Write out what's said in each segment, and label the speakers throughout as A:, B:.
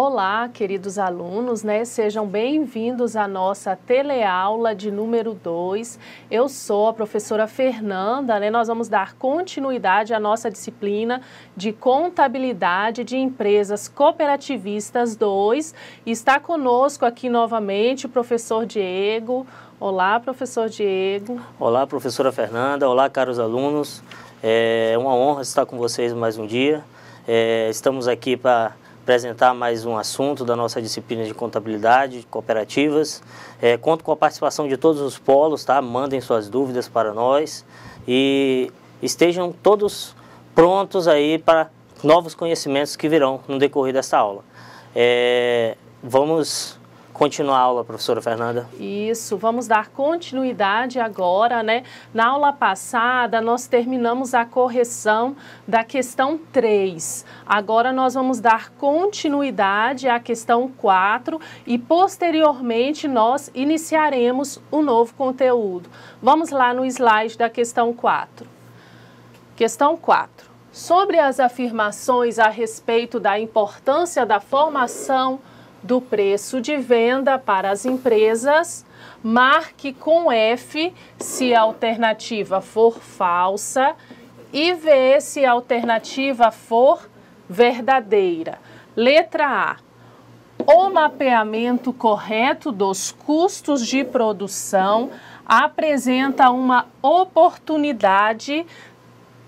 A: Olá, queridos alunos, Sejam bem-vindos à nossa teleaula de número 2. Eu sou a professora Fernanda, Nós vamos dar continuidade à nossa disciplina de Contabilidade de Empresas Cooperativistas 2. Está conosco aqui novamente o professor Diego. Olá, professor Diego.
B: Olá, professora Fernanda. Olá, caros alunos. É uma honra estar com vocês mais um dia. Estamos aqui para apresentar mais um assunto da nossa disciplina de contabilidade, de cooperativas. Conto com a participação de todos os polos, tá? Mandem suas dúvidas para nós e estejam todos prontos aí para novos conhecimentos que virão no decorrer dessa aula. Vamos continuar a aula, professora Fernanda.
A: Isso, vamos dar continuidade agora, Na aula passada, nós terminamos a correção da questão 3. Agora nós vamos dar continuidade à questão 4 e, posteriormente, nós iniciaremos um novo conteúdo. Vamos lá no slide da questão 4. Questão 4. Sobre as afirmações a respeito da importância da formação do preço de venda para as empresas, marque com F se a alternativa for falsa e V se a alternativa for verdadeira. Letra A. O mapeamento correto dos custos de produção apresenta uma oportunidade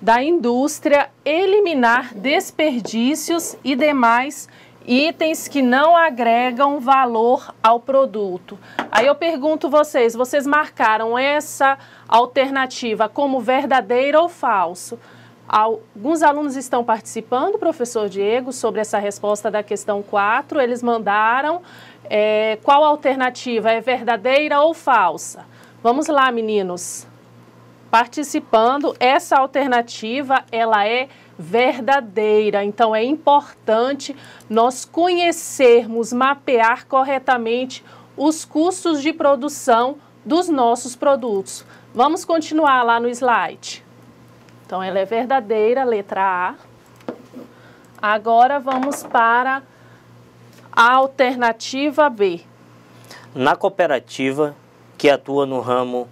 A: da indústria eliminar desperdícios e demais itens que não agregam valor ao produto. Aí eu pergunto vocês marcaram essa alternativa como verdadeira ou falso? Alguns alunos estão participando, professor Diego, sobre essa resposta da questão 4. Eles mandaram qual alternativa é verdadeira ou falsa? Vamos lá, meninos. Participando, essa alternativa, ela é verdadeira. Então, é importante nós conhecermos, mapear corretamente os custos de produção dos nossos produtos. Vamos continuar lá no slide. Então, ela é verdadeira, letra A. Agora, vamos para a alternativa B.
B: Na cooperativa que atua no ramo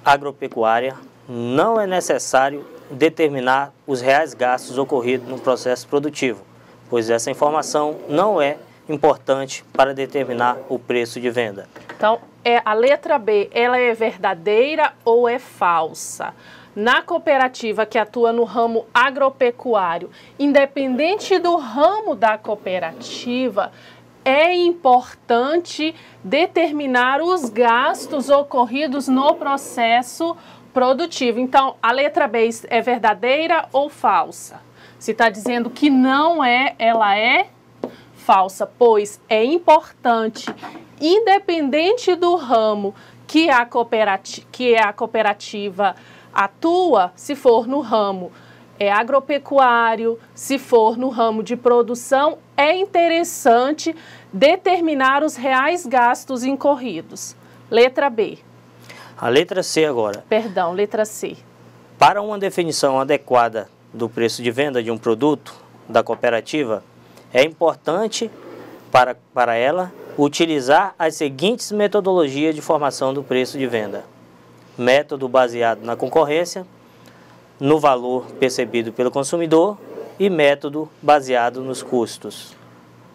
B: agropecuária, não é necessário determinar os reais gastos ocorridos no processo produtivo, pois essa informação não é importante para determinar o preço de venda.
A: Então, a letra B, ela é verdadeira ou é falsa? Na cooperativa que atua no ramo agropecuário, independente do ramo da cooperativa, é importante determinar os gastos ocorridos no processo produtivo. Então, a letra B é verdadeira ou falsa? Se está dizendo que não é, ela é falsa, pois é importante, independente do ramo que a cooperativa atua, se for no ramo agropecuário, se for no ramo de produção, é interessante determinar os reais gastos incorridos. Letra B.
B: A letra C agora.
A: Perdão, letra C.
B: Para uma definição adequada do preço de venda de um produto da cooperativa, é importante para ela utilizar as seguintes metodologias de formação do preço de venda. Método baseado na concorrência, no valor percebido pelo consumidor e método baseado nos custos.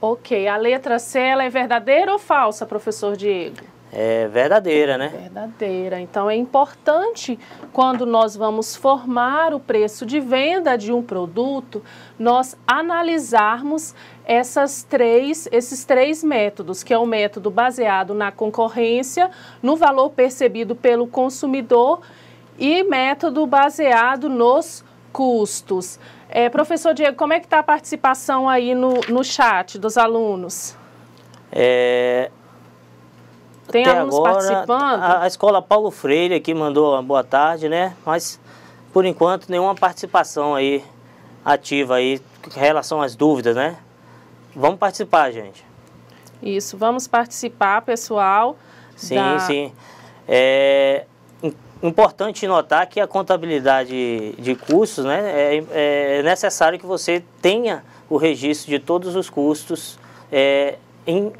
A: Ok, a letra C, ela é verdadeira ou falsa, professor Diego?
B: É verdadeira, né?
A: Verdadeira. Então, é importante, quando nós vamos formar o preço de venda de um produto, nós analisarmos esses três métodos, que é o método baseado na concorrência, no valor percebido pelo consumidor e método baseado nos custos. Professor Diego, como é que está a participação aí no chat dos alunos? Tem
B: até
A: alunos
B: agora,
A: participando?
B: A escola Paulo Freire aqui mandou uma boa tarde, Mas, por enquanto, nenhuma participação aí ativa aí em relação às dúvidas, Vamos participar, gente.
A: Isso, vamos participar, pessoal.
B: Sim, sim. Importante notar que a contabilidade de custos, é necessário que você tenha o registro de todos os custos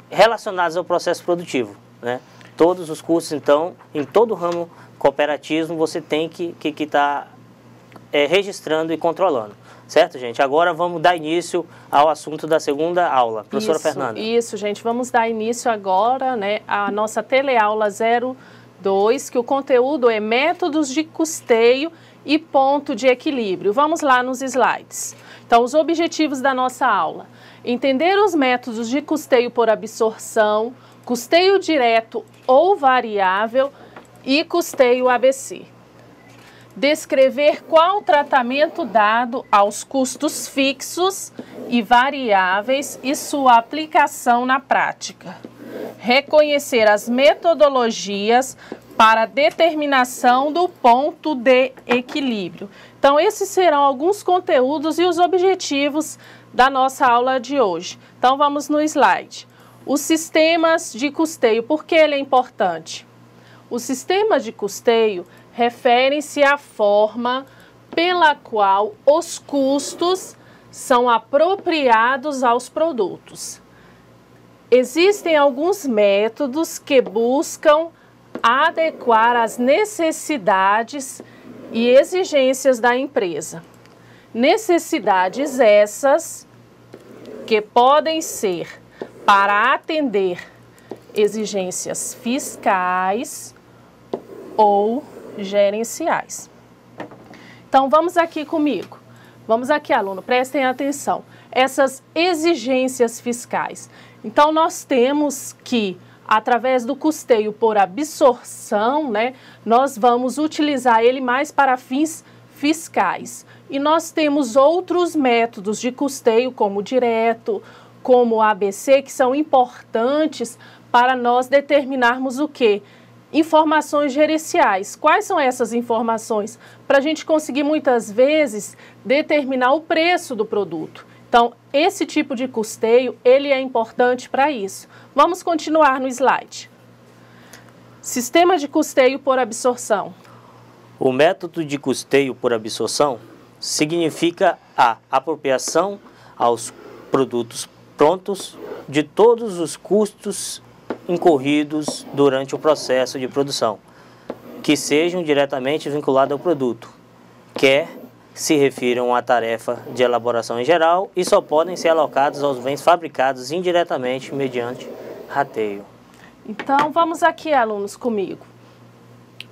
B: relacionados ao processo produtivo, né? Todos os custos, então, em todo o ramo cooperativismo, você tem que estar registrando e controlando. Certo, gente? Agora vamos dar início ao assunto da segunda aula. Professora Fernanda.
A: Isso, gente. Vamos dar início agora, né, à nossa teleaula 02, que o conteúdo é métodos de custeio e ponto de equilíbrio. Vamos lá nos slides. Então, os objetivos da nossa aula. Entender os métodos de custeio por absorção, custeio direto ou variável e custeio ABC. Descrever qual o tratamento dado aos custos fixos e variáveis e sua aplicação na prática. Reconhecer as metodologias para determinação do ponto de equilíbrio. Então, esses serão alguns conteúdos e os objetivos da nossa aula de hoje. Então, vamos no slide. Os sistemas de custeio, por que ele é importante? Os sistemas de custeio referem-se à forma pela qual os custos são apropriados aos produtos. Existem alguns métodos que buscam adequar as necessidades e exigências da empresa. Necessidades essas que podem ser para atender exigências fiscais ou gerenciais. Então, vamos aqui comigo. Vamos aqui, aluno, prestem atenção. Essas exigências fiscais. Então, nós temos que, através do custeio por absorção, né, nós vamos utilizar ele mais para fins fiscais. E nós temos outros métodos de custeio, como o direto, como o ABC, que são importantes para nós determinarmos o quê? Informações gerenciais. Quais são essas informações? Para a gente conseguir, muitas vezes, determinar o preço do produto. Então, esse tipo de custeio, ele é importante para isso. Vamos continuar no slide. Sistema de custeio por absorção.
B: O método de custeio por absorção significa a apropriação aos produtos prontos de todos os custos incorridos durante o processo de produção, que sejam diretamente vinculados ao produto, quer se refiram à tarefa de elaboração em geral e só podem ser alocados aos bens fabricados indiretamente mediante rateio.
A: Então, vamos aqui, alunos, comigo.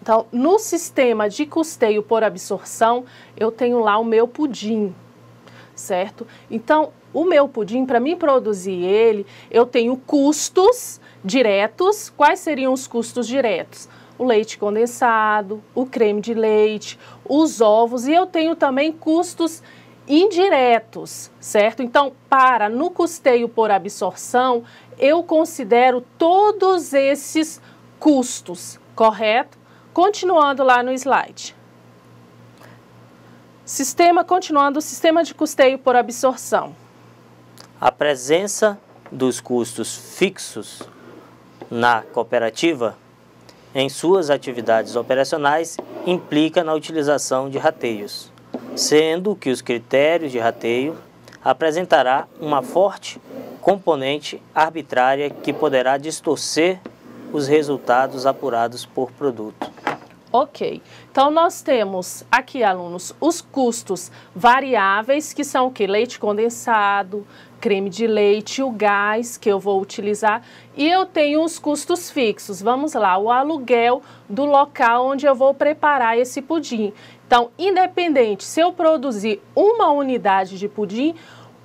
A: Então, no sistema de custeio por absorção, eu tenho lá o meu pudim, certo? Então, o meu pudim, para mim produzir ele, eu tenho custos diretos. Quais seriam os custos diretos? O leite condensado, o creme de leite, os ovos, e eu tenho também custos indiretos, certo? Então, no custeio por absorção, eu considero todos esses custos, correto? Continuando lá no slide. Continuando o sistema de custeio por absorção.
B: A presença dos custos fixos na cooperativa em suas atividades operacionais implica na utilização de rateios, sendo que os critérios de rateio apresentará uma forte componente arbitrária que poderá distorcer os resultados apurados por produto.
A: Ok, então nós temos aqui, alunos, os custos variáveis, que são o que? Leite condensado, creme de leite, o gás que eu vou utilizar, e eu tenho os custos fixos. Vamos lá, o aluguel do local onde eu vou preparar esse pudim. Então, independente, se eu produzir uma unidade de pudim,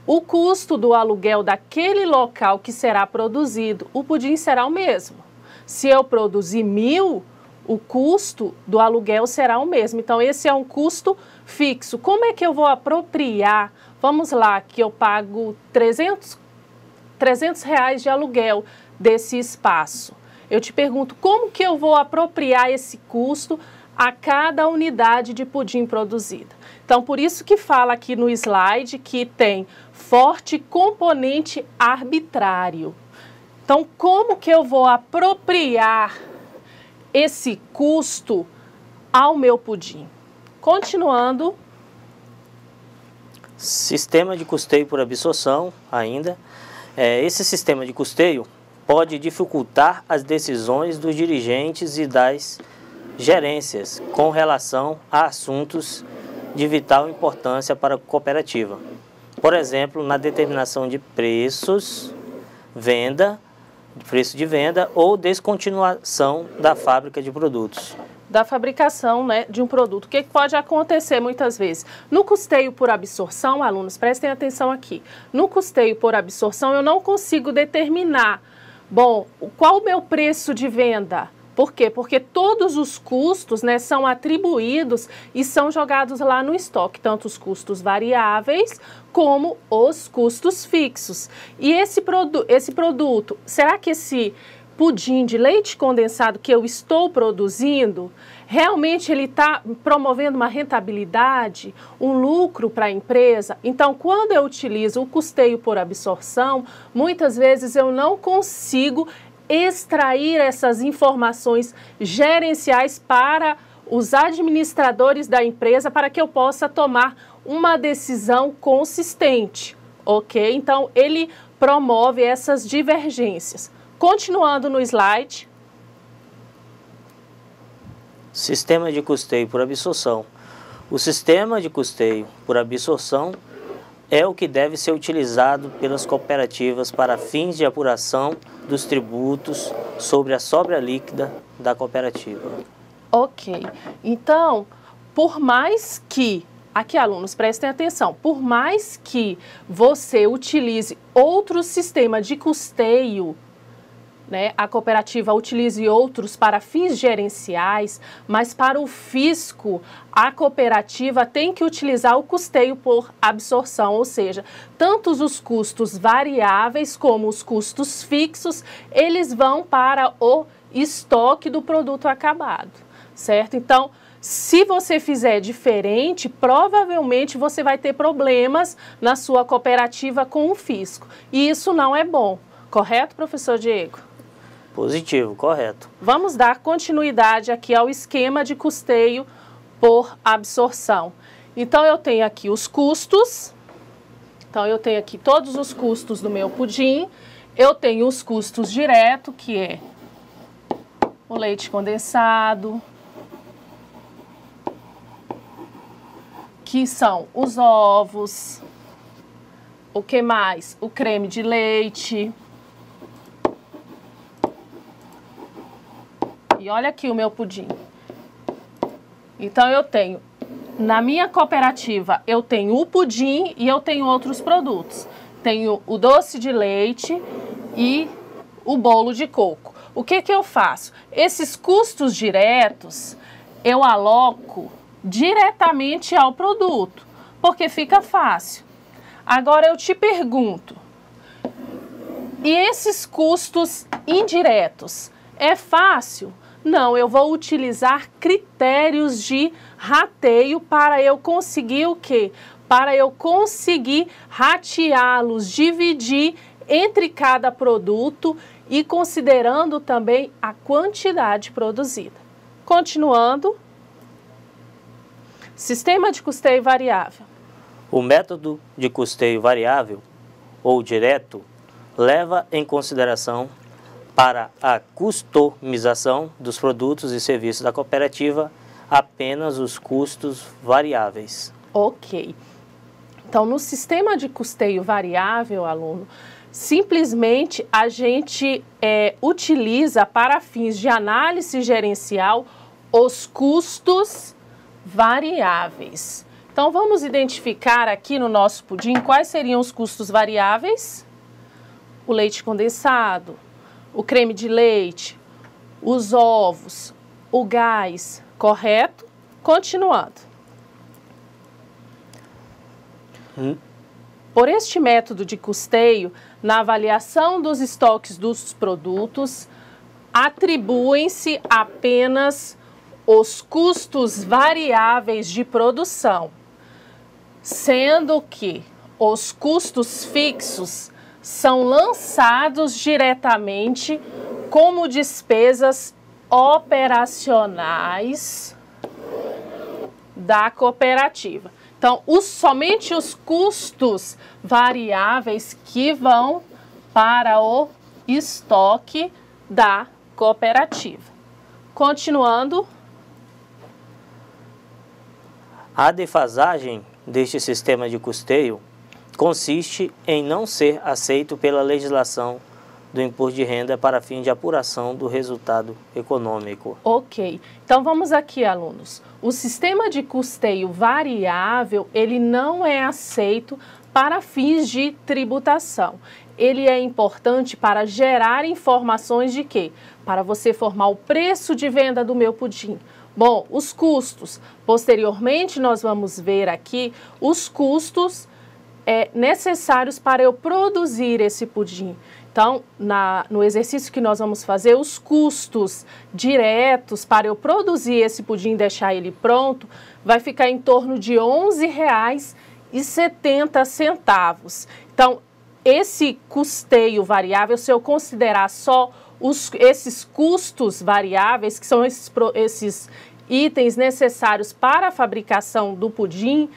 A: o custo do aluguel daquele local que será produzido, o pudim será o mesmo. Se eu produzir 1000, o custo do aluguel será o mesmo. Então, esse é um custo fixo. Como é que eu vou apropriar? Vamos lá, que eu pago 300 reais de aluguel desse espaço. Eu te pergunto, como que eu vou apropriar esse custo a cada unidade de pudim produzida? Então, por isso que fala aqui no slide que tem forte componente arbitrário. Então, como que eu vou apropriar esse custo ao meu pudim? Continuando.
B: Sistema de custeio por absorção, ainda, Esse sistema de custeio pode dificultar as decisões dos dirigentes e das gerências com relação a assuntos de vital importância para a cooperativa. Por exemplo, na determinação de preços, preço de venda ou descontinuação da fábrica de produtos.
A: Da fabricação, né, de um produto. O que pode acontecer muitas vezes? No custeio por absorção, alunos, prestem atenção aqui. No custeio por absorção, eu não consigo determinar, bom, qual o meu preço de venda? Por quê? Porque todos os custos, né, são atribuídos e são jogados lá no estoque, tanto os custos variáveis como os custos fixos. E esse produto, será que esse pudim de leite condensado que eu estou produzindo, realmente ele está promovendo uma rentabilidade, um lucro para a empresa? Então, quando eu utilizo o custeio por absorção, muitas vezes eu não consigo extrair essas informações gerenciais para os administradores da empresa para que eu possa tomar uma decisão consistente, ok? Então, ele promove essas divergências. Continuando no slide.
B: Sistema de custeio por absorção. O sistema de custeio por absorção é o que deve ser utilizado pelas cooperativas para fins de apuração dos tributos sobre a sobra líquida da cooperativa.
A: Ok. Então, por mais que, aqui alunos, prestem atenção, por mais que você utilize outro sistema de custeio, né, a cooperativa utilize outros para fins gerenciais, mas para o fisco, a cooperativa tem que utilizar o custeio por absorção, ou seja, tanto os custos variáveis como os custos fixos, eles vão para o estoque do produto acabado, certo? Então, se você fizer diferente, provavelmente você vai ter problemas na sua cooperativa com o fisco, e isso não é bom, correto, professor Diego?
B: Positivo, correto.
A: Vamos dar continuidade aqui ao esquema de custeio por absorção. Então, eu tenho aqui os custos. Então, eu tenho aqui todos os custos do meu pudim. Eu tenho os custos diretos, que é o leite condensado, que são os ovos, o que mais? O creme de leite. E olha aqui o meu pudim. Então, eu tenho, na minha cooperativa, eu tenho o pudim e eu tenho outros produtos. Tenho o doce de leite e o bolo de coco. O que que eu faço? Esses custos diretos, eu aloco diretamente ao produto, porque fica fácil. Agora, eu te pergunto, e esses custos indiretos, é fácil? Não, eu vou utilizar critérios de rateio para eu conseguir o quê? Para eu conseguir rateá-los, dividir entre cada produto e considerando também a quantidade produzida. Continuando, sistema de custeio variável.
B: O método de custeio variável ou direto leva em consideração para a customização dos produtos e serviços da cooperativa apenas os custos variáveis.
A: Ok. Então, no sistema de custeio variável, aluno, simplesmente a gente utiliza para fins de análise gerencial os custos variáveis. Então, vamos identificar aqui no nosso pudim quais seriam os custos variáveis? O leite condensado, o creme de leite, os ovos, o gás, correto? Continuando. Por este método de custeio, na avaliação dos estoques dos produtos, atribuem-se apenas os custos variáveis de produção, sendo que os custos fixos são lançados diretamente como despesas operacionais da cooperativa. Então, somente os custos variáveis que vão para o estoque da cooperativa. Continuando.
B: A defasagem deste sistema de custeio consiste em não ser aceito pela legislação do imposto de renda para fim de apuração do resultado econômico.
A: Ok. Então vamos aqui, alunos. O sistema de custeio variável, ele não é aceito para fins de tributação. Ele é importante para gerar informações de quê? Para você formar o preço de venda do meu pudim. Bom, os custos. Posteriormente, nós vamos ver aqui os custos necessários para eu produzir esse pudim. Então, no exercício que nós vamos fazer, os custos diretos para eu produzir esse pudim e deixar ele pronto, vai ficar em torno de R$ 11,70. Então, esse custeio variável, se eu considerar só esses custos variáveis, que são esses itens necessários para a fabricação do pudim,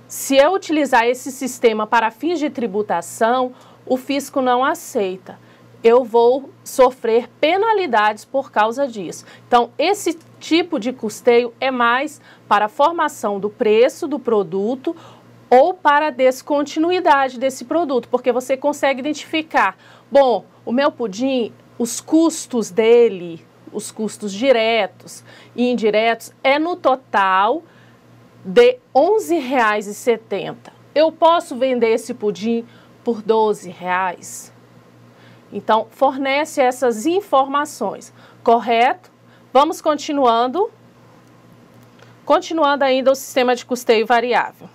A: se eu utilizar esse sistema para fins de tributação, o fisco não aceita. Eu vou sofrer penalidades por causa disso. Então, esse tipo de custeio é mais para a formação do preço do produto ou para a descontinuidade desse produto, porque você consegue identificar, bom, o meu pudim, os custos dele, os custos diretos e indiretos, é no total de R$ 11,70. Eu posso vender esse pudim por R$ 12,00? Então, fornece essas informações, correto? Vamos continuando. Continuando ainda o sistema de custeio variável.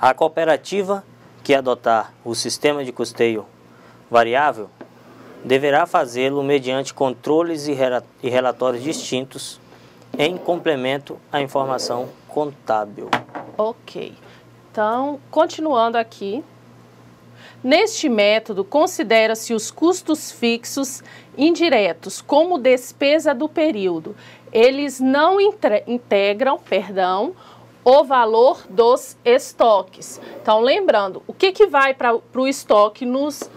B: A cooperativa que adotar o sistema de custeio variável deverá fazê-lo mediante controles e relatórios distintos em complemento à informação contábil.
A: Ok. Então, continuando aqui. Neste método, considera-se os custos fixos indiretos como despesa do período. Eles não integram, o valor dos estoques. Então, lembrando, o que vai para o estoque nos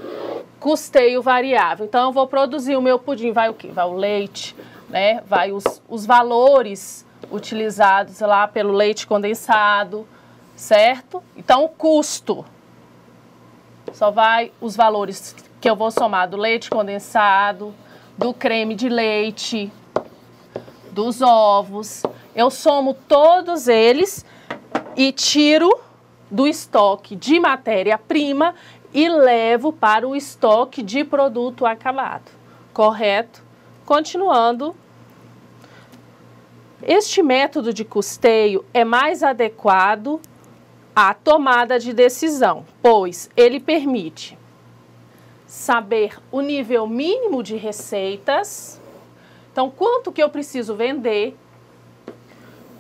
A: custeio variável? Então, eu vou produzir o meu pudim, vai o quê? Vai o leite, né? Vai os valores utilizados lá pelo leite condensado, certo? Então, o custo só vai os valores que eu vou somar do leite condensado, do creme de leite, dos ovos. Eu somo todos eles e tiro do estoque de matéria-prima e levo para o estoque de produto acabado. Correto? Continuando. Este método de custeio é mais adequado à tomada de decisão, pois ele permite saber o nível mínimo de receitas. Então, quanto que eu preciso vender,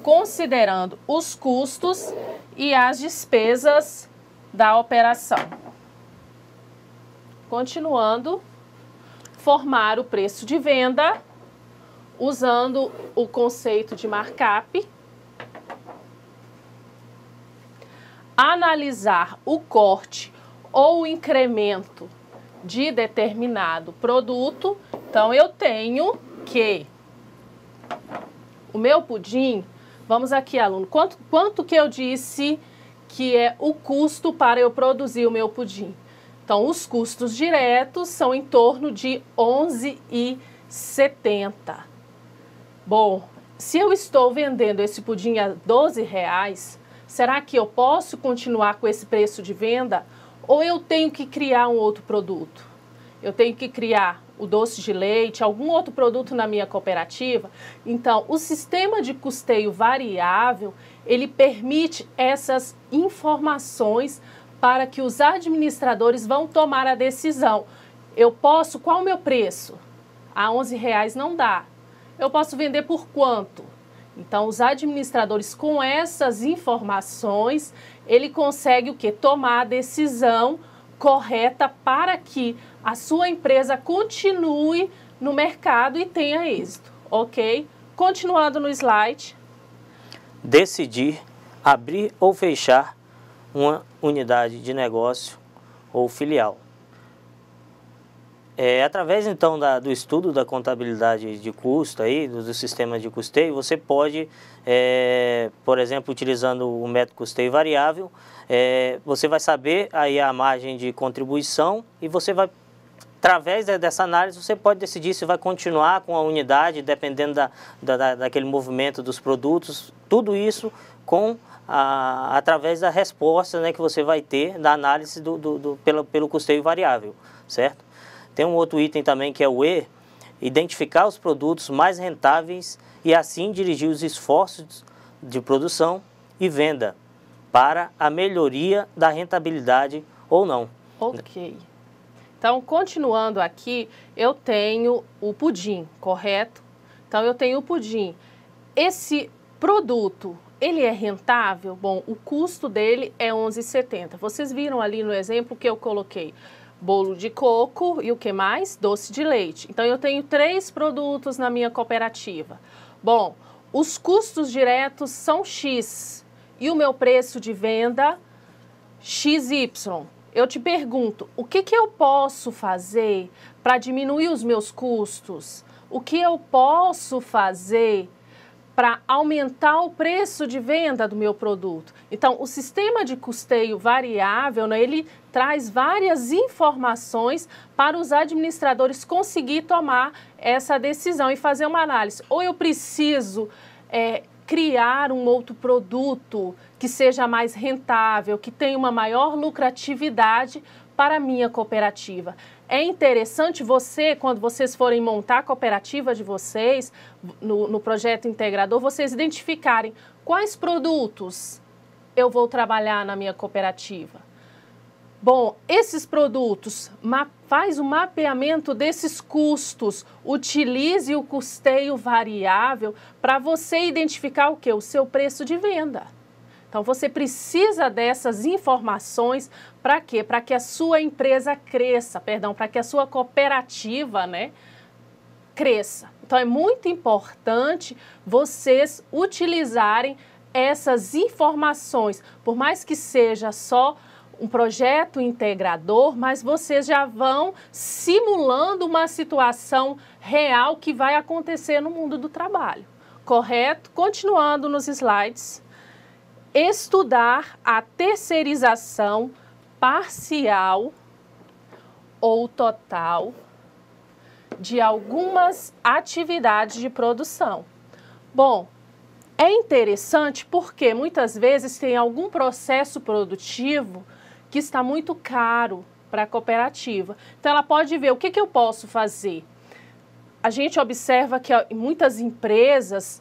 A: considerando os custos e as despesas da operação. Continuando, formar o preço de venda usando o conceito de markup. Analisar o corte ou o incremento de determinado produto. Então, eu tenho que o meu pudim, vamos aqui, aluno, quanto que eu disse que é o custo para eu produzir o meu pudim? Então, os custos diretos são em torno de R$ 11,70. Bom, se eu estou vendendo esse pudim a R$ 12,00, será que eu posso continuar com esse preço de venda? Ou eu tenho que criar um outro produto? Eu tenho que criar o doce de leite, algum outro produto na minha cooperativa? Então, o sistema de custeio variável, ele permite essas informações para que os administradores vão tomar a decisão. Eu posso, qual o meu preço? A R$ 11,00 não dá. Eu posso vender por quanto? Então, os administradores, com essas informações, ele consegue o quê? Tomar a decisão correta para que a sua empresa continue no mercado e tenha êxito, ok? Continuando no slide.
B: Decidir abrir ou fechar uma unidade de negócio ou filial. Através então do estudo da contabilidade de custo, aí, do sistema de custeio, você pode, por exemplo, utilizando o método custeio variável, você vai saber aí a margem de contribuição e você vai, através dessa análise, você pode decidir se vai continuar com a unidade, dependendo daquele movimento dos produtos, tudo isso através da resposta, né, que você vai ter da análise pelo custeio variável, certo? Tem um outro item também que é o E, identificar os produtos mais rentáveis e assim dirigir os esforços de produção e venda para a melhoria da rentabilidade ou não.
A: Ok. Então, continuando aqui, eu tenho o pudim, correto? Então, eu tenho o pudim. Esse produto, ele é rentável? Bom, o custo dele é R$ 11,70. Vocês viram ali no exemplo que eu coloquei bolo de coco e o que mais? Doce de leite. Então, eu tenho 3 produtos na minha cooperativa. Bom, os custos diretos são X e o meu preço de venda XY. Eu te pergunto, o que eu posso fazer para diminuir os meus custos? O que eu posso fazer para aumentar o preço de venda do meu produto? Então, o sistema de custeio variável, né, ele traz várias informações para os administradores conseguir tomar essa decisão e fazer uma análise. Ou eu preciso criar um outro produto que seja mais rentável, que tenha uma maior lucratividade para a minha cooperativa. É interessante quando vocês forem montar a cooperativa de vocês, no projeto integrador, vocês identificarem quais produtos eu vou trabalhar na minha cooperativa. Bom, esses produtos, faz o mapeamento desses custos, utilize o custeio variável para você identificar o quê? O seu preço de venda. Então, você precisa dessas informações para quê? Para que a sua empresa cresça, para que a sua cooperativa, né, cresça. Então, é muito importante vocês utilizarem essas informações, por mais que seja só um projeto integrador, mas vocês já vão simulando uma situação real que vai acontecer no mundo do trabalho, correto? Continuando nos slides. Estudar a terceirização parcial ou total de algumas atividades de produção. Bom, é interessante porque muitas vezes tem algum processo produtivo que está muito caro para a cooperativa. Então, ela pode ver o que eu posso fazer. A gente observa que muitas empresas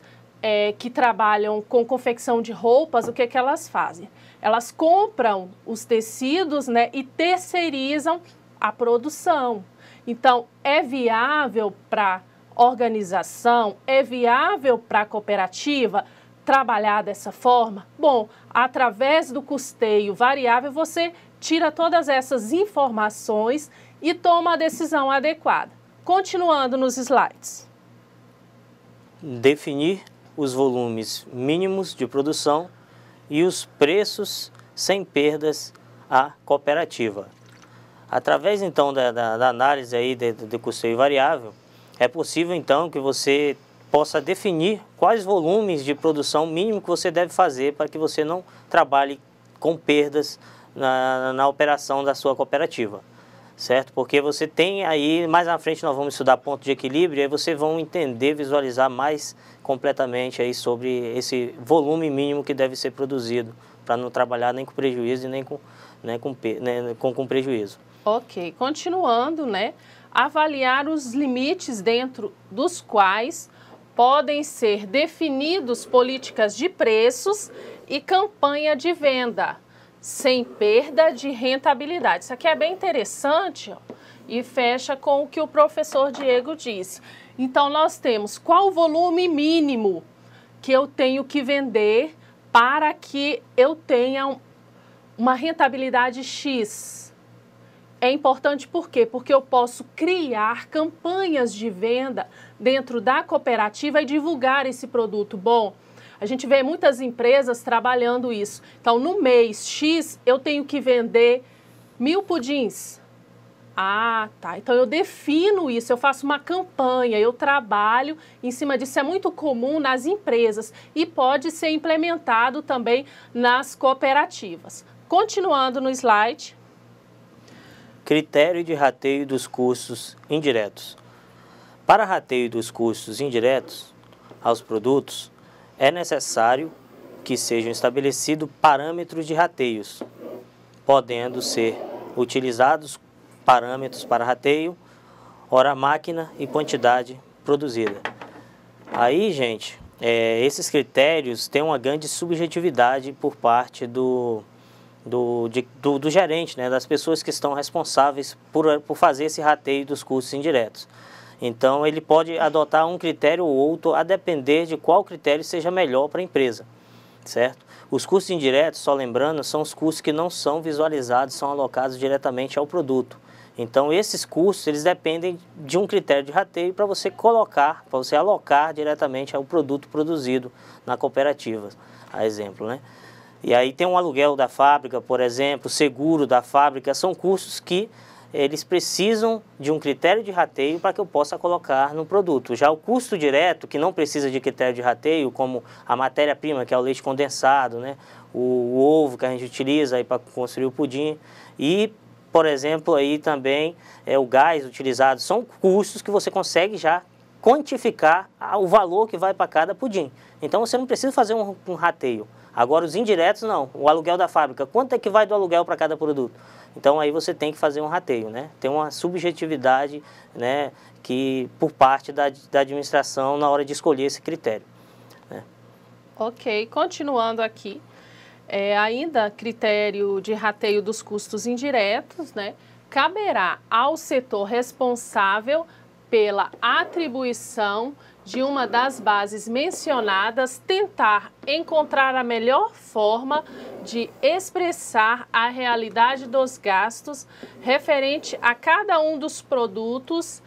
A: que trabalham com confecção de roupas, o que elas fazem? Elas compram os tecidos, né, e terceirizam a produção. Então, é viável para a organização, é viável para a cooperativa trabalhar dessa forma? Bom, através do custeio variável, você tira todas essas informações e toma a decisão adequada. Continuando nos slides.
B: Definir os volumes mínimos de produção e os preços sem perdas à cooperativa. Através então da análise aí de custeio variável, é possível então que você possa definir quais volumes de produção mínimo que você deve fazer para que você não trabalhe com perdas na operação da sua cooperativa, certo? Porque você tem aí, mais na frente nós vamos estudar ponto de equilíbrio, e aí vocês vão entender, visualizar mais completamente aí sobre esse volume mínimo que deve ser produzido, para não trabalhar nem com prejuízo e nem com prejuízo.
A: Ok, continuando, né? Avaliar os limites dentro dos quais podem ser definidos políticas de preços e campanha de venda, sem perda de rentabilidade. Isso aqui é bem interessante, ó, e fecha com o que o professor Diego disse. Então, nós temos qual o volume mínimo que eu tenho que vender para que eu tenha uma rentabilidade X. É importante por quê? Porque eu posso criar campanhas de venda dentro da cooperativa e divulgar esse produto. Bom, a gente vê muitas empresas trabalhando isso. Então, no mês X, eu tenho que vender 1000 pudins. Ah, tá. Então eu defino isso, eu faço uma campanha, eu trabalho em cima disso. É muito comum nas empresas e pode ser implementado também nas cooperativas. Continuando no slide.
B: Critério de rateio dos custos indiretos. Para rateio dos custos indiretos aos produtos, é necessário que sejam estabelecidos parâmetros de rateios, podendo ser utilizados parâmetros para rateio, hora máquina e quantidade produzida. Aí, gente, esses critérios têm uma grande subjetividade por parte do gerente, né, das pessoas que estão responsáveis por fazer esse rateio dos custos indiretos. Então, ele pode adotar um critério ou outro a depender de qual critério seja melhor para a empresa, certo? Os custos indiretos, só lembrando, são os custos que não são visualizados, são alocados diretamente ao produto. Então, esses custos, eles dependem de um critério de rateio para você colocar, para você alocar diretamente ao produto produzido na cooperativa, a exemplo, né? E aí tem um aluguel da fábrica, por exemplo, seguro da fábrica, são custos que eles precisam de um critério de rateio para que eu possa colocar no produto. Já o custo direto, que não precisa de critério de rateio, como a matéria-prima, que é o leite condensado, né? O ovo que a gente utiliza aí para construir o pudim e, por exemplo, aí também o gás utilizado, são custos que você consegue já quantificar o valor que vai para cada pudim. Então você não precisa fazer um rateio. Agora os indiretos não, o aluguel da fábrica, quanto é que vai do aluguel para cada produto? Então aí você tem que fazer um rateio, né? Tem uma subjetividade, né, que por parte da administração na hora de escolher esse critério, né?
A: Ok, continuando aqui. Ainda critério de rateio dos custos indiretos, né? Caberá ao setor responsável pela atribuição de uma das bases mencionadas tentar encontrar a melhor forma de expressar a realidade dos gastos referente a cada um dos produtos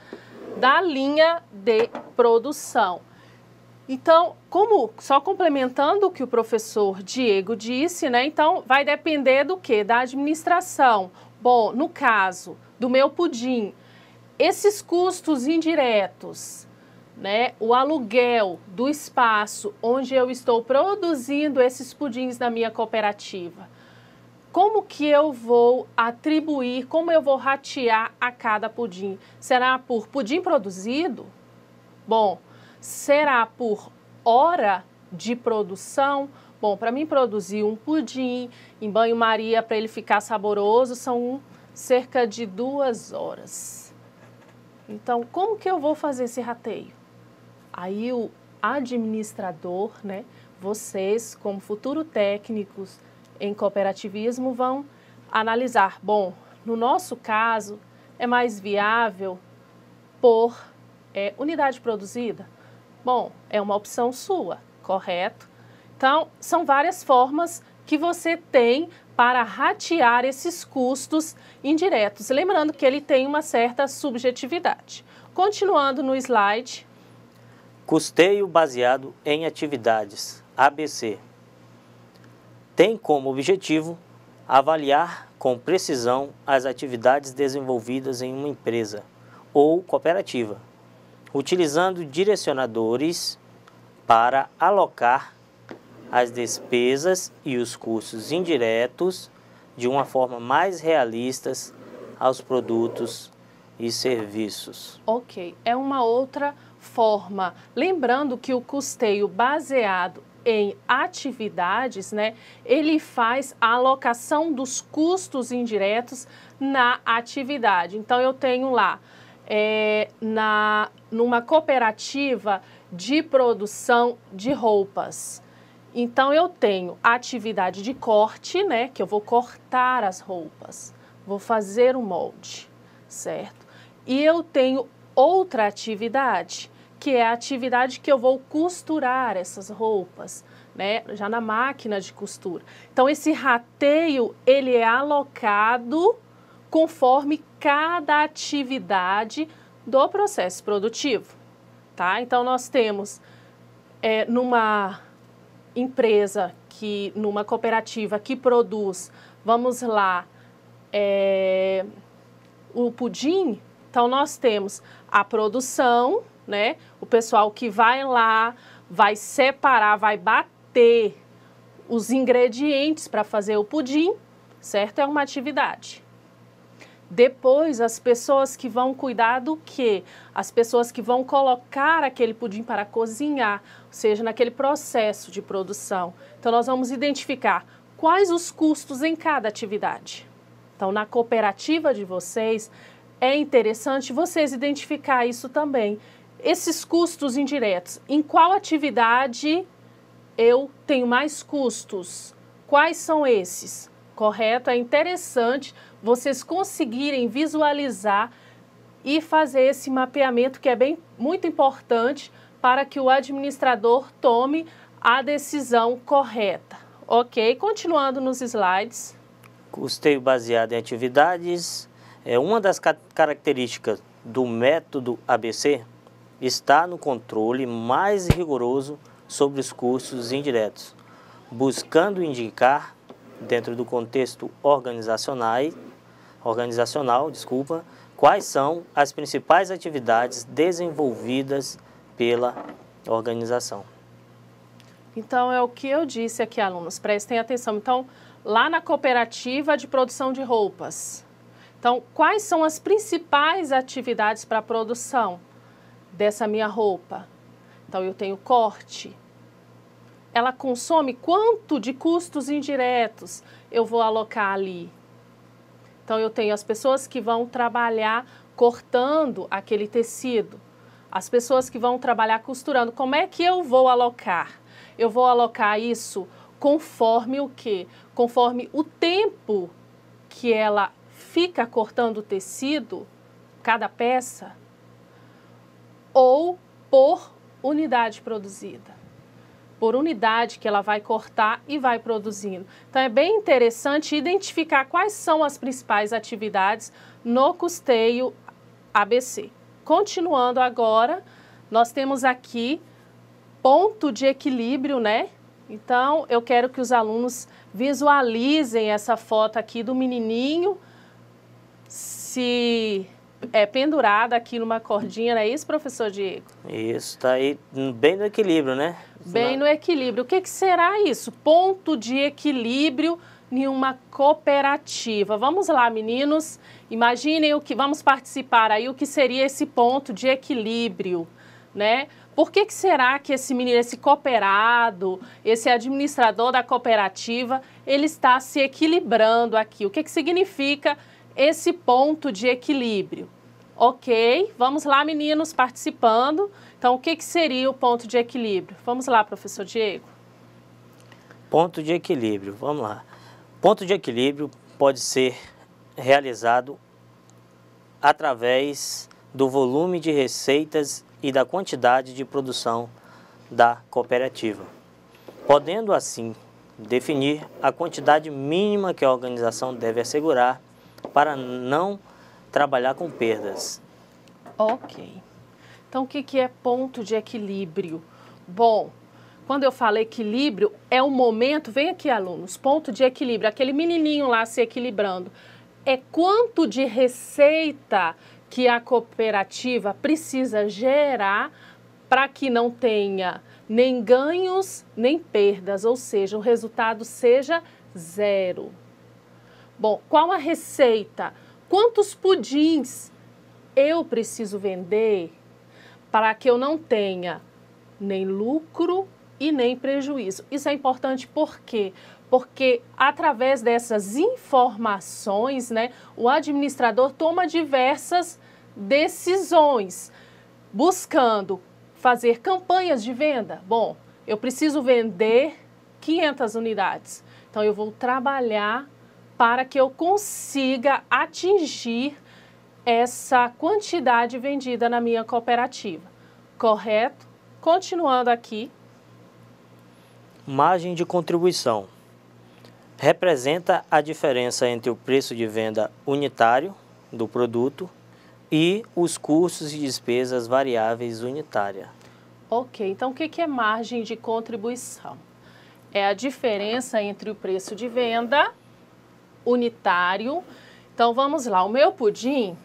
A: da linha de produção. Então, só complementando o que o professor Diego disse, né? Então, vai depender do quê? Da administração. Bom, no caso do meu pudim, esses custos indiretos, né? O aluguel do espaço onde eu estou produzindo esses pudins na minha cooperativa. Como que eu vou atribuir, como eu vou ratear a cada pudim? Será por pudim produzido? Bom, será por hora de produção? Bom, para mim produzir um pudim em banho-maria para ele ficar saboroso são cerca de 2 horas. Então, como que eu vou fazer esse rateio? Aí o administrador, né, vocês como futuros técnicos em cooperativismo vão analisar. Bom, no nosso caso é mais viável por unidade produzida? Bom, é uma opção sua, correto? Então, são várias formas que você tem para ratear esses custos indiretos. Lembrando que ele tem uma certa subjetividade. Continuando no slide.
B: Custeio baseado em atividades, ABC. Tem como objetivo avaliar com precisão as atividades desenvolvidas em uma empresa ou cooperativa, utilizando direcionadores para alocar as despesas e os custos indiretos de uma forma mais realista aos produtos e serviços.
A: Ok, é uma outra forma. Lembrando que o custeio baseado em atividades, né, ele faz a alocação dos custos indiretos na atividade. Então, eu tenho lá, numa cooperativa de produção de roupas. Então, eu tenho a atividade de corte, né, que eu vou cortar as roupas, vou fazer o molde, certo? E eu tenho outra atividade, que é a atividade que eu vou costurar essas roupas, né, já na máquina de costura. Então, esse rateio, ele é alocado conforme cada atividade do processo produtivo, tá? Então, nós temos numa empresa, numa cooperativa que produz, vamos lá, o pudim, então nós temos a produção, né? O pessoal que vai lá, vai separar, vai bater os ingredientes para fazer o pudim, certo? É uma atividade. Depois, as pessoas que vão cuidar do quê? As pessoas que vão colocar aquele pudim para cozinhar, ou seja, naquele processo de produção. Então, nós vamos identificar quais os custos em cada atividade. Então, na cooperativa de vocês, é interessante vocês identificar isso também. Esses custos indiretos, em qual atividade eu tenho mais custos? Quais são esses? Correto? É interessante vocês conseguirem visualizar e fazer esse mapeamento que é muito importante para que o administrador tome a decisão correta. Ok? Continuando nos slides.
B: Custeio baseado em atividades. Uma das características do método ABC está no controle mais rigoroso sobre os custos indiretos, buscando indicar, dentro do contexto organizacional, quais são as principais atividades desenvolvidas pela organização.
A: Então, é o que eu disse aqui, alunos, prestem atenção. Então, lá na cooperativa de produção de roupas, então, quais são as principais atividades para a produção dessa minha roupa? Então, eu tenho corte. Ela consome quanto de custos indiretos eu vou alocar ali? Então, eu tenho as pessoas que vão trabalhar cortando aquele tecido, as pessoas que vão trabalhar costurando. Como é que eu vou alocar? Eu vou alocar isso conforme o quê? Conforme o tempo que ela fica cortando o tecido, cada peça, ou por unidade produzida. Por unidade que ela vai cortar e vai produzindo. Então, é bem interessante identificar quais são as principais atividades no custeio ABC. Continuando agora, nós temos aqui ponto de equilíbrio, né? Então, eu quero que os alunos visualizem essa foto aqui do menininho se pendurado aqui numa cordinha, não é isso, professor Diego?
B: Isso, está aí bem no equilíbrio, né?
A: Bem no equilíbrio. O que será isso? Ponto de equilíbrio em uma cooperativa. Vamos lá, meninos, imaginem o que vamos participar aí, o que seria esse ponto de equilíbrio, né? Por que será que esse menino, esse cooperado, esse administrador da cooperativa, ele está se equilibrando aqui? O que significa esse ponto de equilíbrio? Ok, vamos lá, meninos, participando. Então, o que seria o ponto de equilíbrio? Vamos lá, professor Diego.
B: Ponto de equilíbrio, vamos lá. Ponto de equilíbrio pode ser realizado através do volume de receitas e da quantidade de produção da cooperativa, podendo assim definir a quantidade mínima que a organização deve assegurar para não trabalhar com perdas.
A: Ok. Então, o que é ponto de equilíbrio? Bom, quando eu falo equilíbrio, é o momento, vem aqui, alunos, ponto de equilíbrio, aquele menininho lá se equilibrando. É quanto de receita que a cooperativa precisa gerar para que não tenha nem ganhos, nem perdas, ou seja, o resultado seja zero. Bom, qual a receita? Quantos pudins eu preciso vender para que eu não tenha nem lucro e nem prejuízo? Isso é importante por quê? Porque através dessas informações, né, o administrador toma diversas decisões, buscando fazer campanhas de venda. Bom, eu preciso vender 500 unidades, então eu vou trabalhar para que eu consiga atingir essa quantidade vendida na minha cooperativa. Correto? Continuando aqui.
B: Margem de contribuição. Representa a diferença entre o preço de venda unitário do produto e os custos e despesas variáveis unitária.
A: Ok, então o que é margem de contribuição? É a diferença entre o preço de venda unitário. Então, vamos lá, o meu pudim,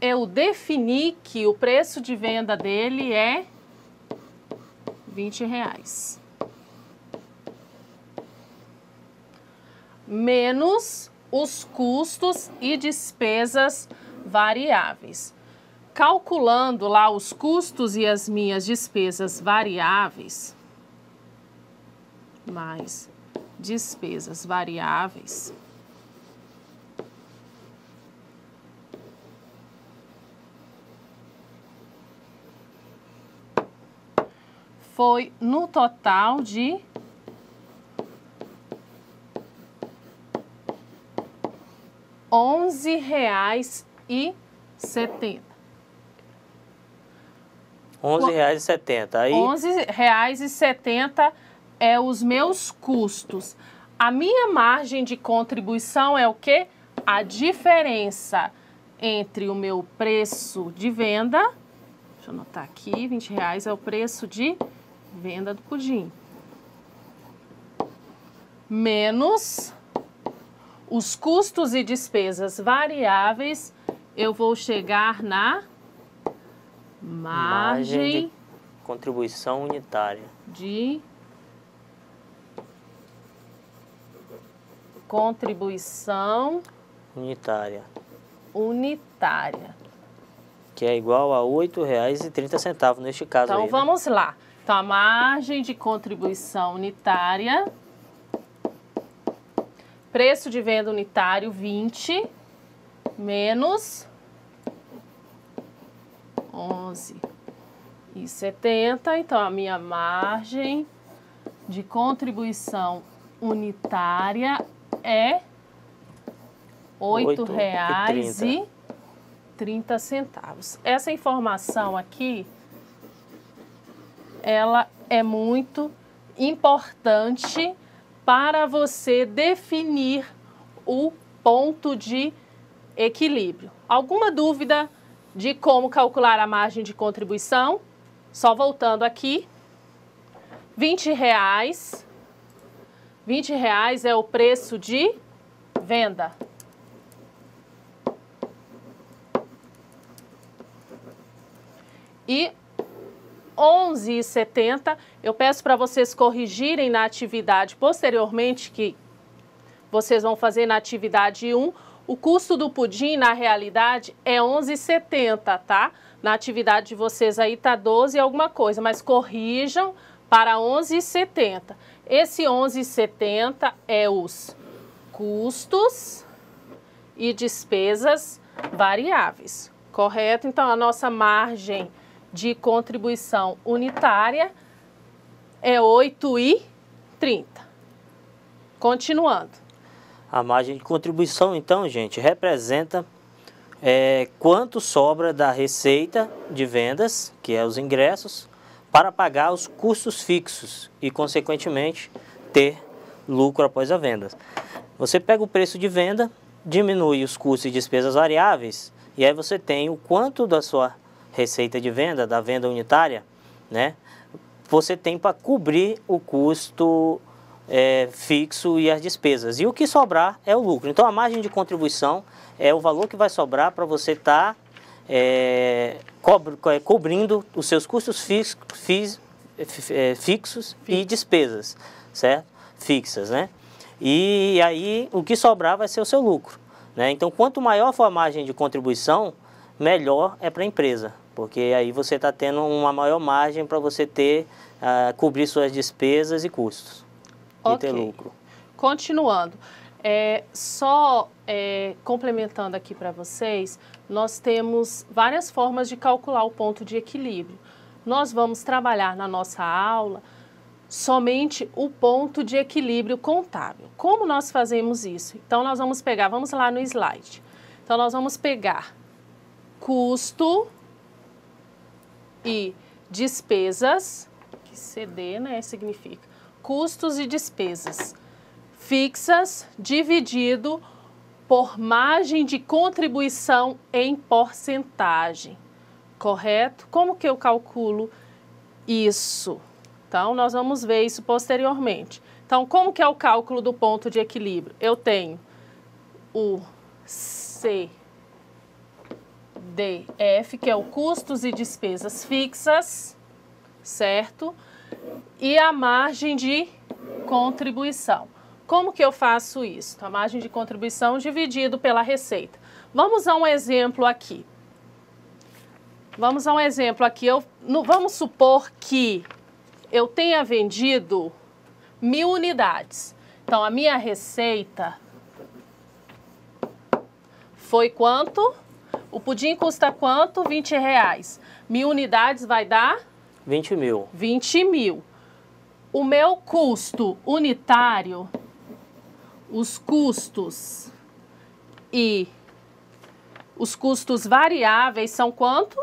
A: eu defini que o preço de venda dele é R$20. Menos os custos e despesas variáveis. Calculando lá os custos e as minhas despesas variáveis, mais despesas variáveis, foi no total de R$11,70.
B: R$11,70. Aí
A: R$11,70 é os meus custos. A minha margem de contribuição é o quê? A diferença entre o meu preço de venda, deixa eu anotar aqui, R$20 é o preço de venda do pudim, menos os custos e despesas variáveis, eu vou chegar na margem
B: de contribuição unitária.
A: De contribuição
B: unitária. Que é igual a R$8,30 neste caso.
A: Então,
B: aí,
A: vamos lá. Então, a margem de contribuição unitária, preço de venda unitário 20, menos 11,70. Então, a minha margem de contribuição unitária é R$8,30. Essa informação aqui, ela é muito importante para você definir o ponto de equilíbrio. Alguma dúvida de como calcular a margem de contribuição? Só voltando aqui, R$20. R$20 é o preço de venda. E R$11,70, eu peço para vocês corrigirem na atividade posteriormente, que vocês vão fazer na atividade 1. O custo do pudim, na realidade, é R$11,70, tá? Na atividade de vocês aí tá 12 e alguma coisa, mas corrijam para R$11,70. Esse R$11,70 é os custos e despesas variáveis, correto? Então, a nossa margem de contribuição unitária é R$8,30. Continuando.
B: A margem de contribuição, então, gente, representa quanto sobra da receita de vendas, que é os ingressos, para pagar os custos fixos e, consequentemente, ter lucro após a venda. Você pega o preço de venda, diminui os custos e despesas variáveis, e aí você tem o quanto da sua receita de venda, da venda unitária, né? Você tem para cobrir o custo fixo e as despesas. E o que sobrar é o lucro. Então, a margem de contribuição é o valor que vai sobrar para você estar cobrindo os seus custos fixos e despesas, certo? Fixas, né? E aí, o que sobrar vai ser o seu lucro, né? Então, quanto maior for a margem de contribuição, melhor é para a empresa, porque aí você está tendo uma maior margem para você cobrir suas despesas e custos. E ter lucro.
A: Continuando, complementando aqui para vocês, nós temos várias formas de calcular o ponto de equilíbrio. Nós vamos trabalhar na nossa aula somente o ponto de equilíbrio contábil. Como nós fazemos isso? Então, nós vamos pegar, vamos lá no slide. Então, nós vamos pegar custo e despesas, que CD, né, significa custos e despesas fixas dividido por margem de contribuição em porcentagem, correto? Como que eu calculo isso? Então, nós vamos ver isso posteriormente. Então, como que é o cálculo do ponto de equilíbrio? Eu tenho o CD DF, que é o custos e despesas fixas, certo? E a margem de contribuição. Como que eu faço isso? A margem de contribuição dividido pela receita. Vamos a um exemplo aqui. Vamos supor que eu tenha vendido 1000 unidades. Então, a minha receita foi quanto? O pudim custa quanto? R$20. 1000 unidades vai dar?
B: 20 mil.
A: 20 mil. O meu custo unitário, os custos e os custos variáveis são quanto?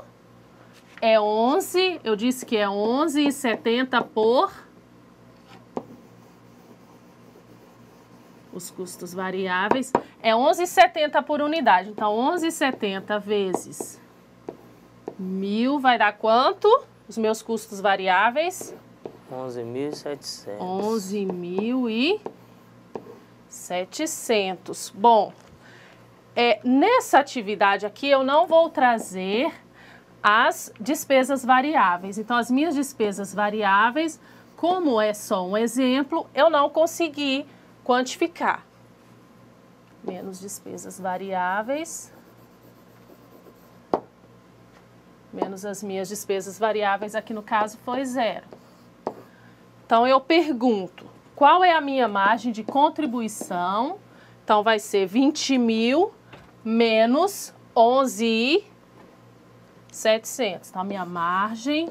A: É 11, eu disse que é 11,70 por... Os custos variáveis é 11,70 por unidade. Então, 11,70 vezes 1000 vai dar quanto? Os meus custos variáveis?
B: 11.700.
A: 11.700. Bom, nessa atividade aqui eu não vou trazer as despesas variáveis. Então, as minhas despesas variáveis, como é só um exemplo, eu não consegui quantificar. Menos despesas variáveis, menos as minhas despesas variáveis, aqui no caso foi 0. Então, eu pergunto, qual é a minha margem de contribuição? Então, vai ser 20 mil menos 11.700. Então, a minha margem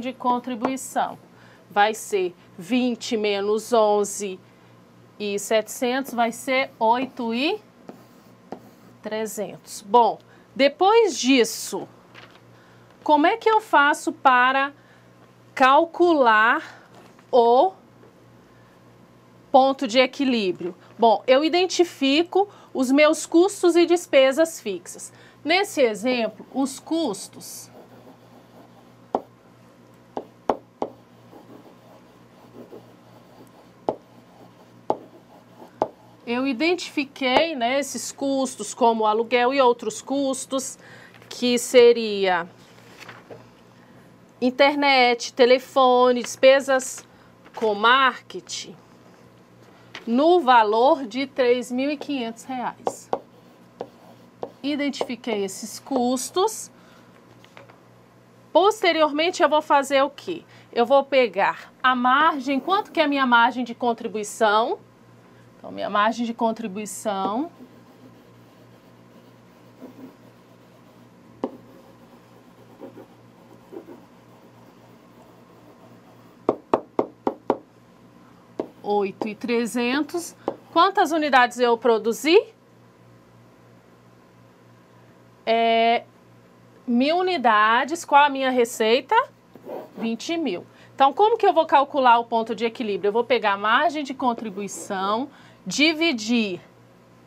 A: de contribuição vai ser 20 menos 11.700, vai ser 8.300. Bom, depois disso, como é que eu faço para calcular o ponto de equilíbrio? Bom, eu identifico os meus custos e despesas fixas. Nesse exemplo, os custos eu identifiquei, né, esses custos como aluguel e outros custos, que seria internet, telefone, despesas com marketing, no valor de R$ 3.500. Identifiquei esses custos. Posteriormente, eu vou fazer o quê? Eu vou pegar a margem, quanto que é a minha margem de contribuição? Então, minha margem de contribuição R$ 8.300. Quantas unidades eu produzi? 1000 unidades. Qual a minha receita? 20 mil. Então, como que eu vou calcular o ponto de equilíbrio? Eu vou pegar a margem de contribuição, dividir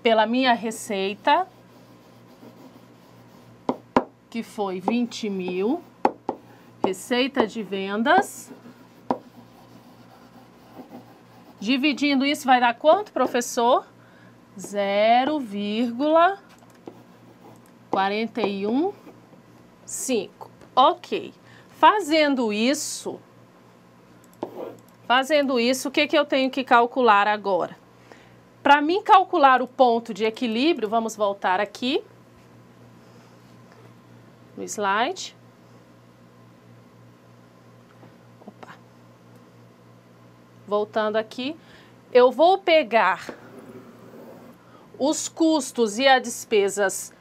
A: pela minha receita, que foi 20 mil, receita de vendas. Dividindo isso vai dar quanto, professor? 0,415. Ok. Fazendo isso, o que eu tenho que calcular agora? Para mim calcular o ponto de equilíbrio, vamos voltar aqui no slide. Opa. Voltando aqui, eu vou pegar os custos e as despesas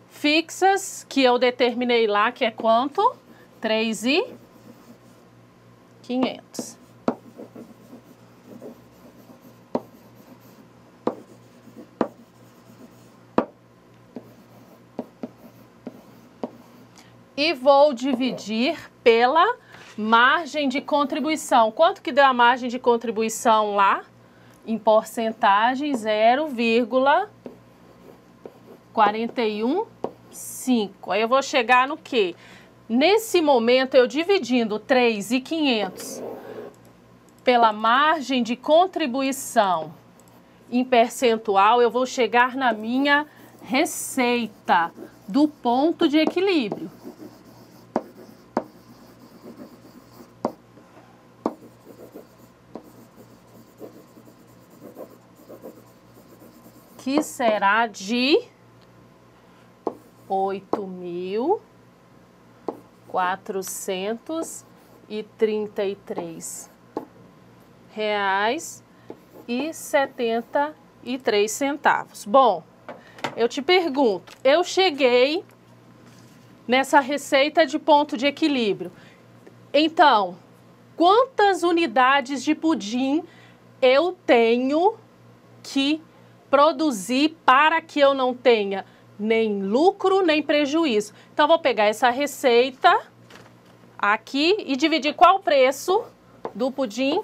A: fixas que eu determinei lá, que é quanto? 3.500. E vou dividir pela margem de contribuição. Quanto que deu a margem de contribuição lá? Em porcentagem, 0,415. Aí eu vou chegar no quê? Nesse momento, eu dividindo 3.500 pela margem de contribuição em percentual, eu vou chegar na minha receita do ponto de equilíbrio. Que será de R$8.433,73. Bom, eu te pergunto, eu cheguei nessa receita de ponto de equilíbrio. Então, quantas unidades de pudim eu tenho que produzir para que eu não tenha nem lucro, nem prejuízo? Então, vou pegar essa receita aqui e dividir qual o preço do pudim?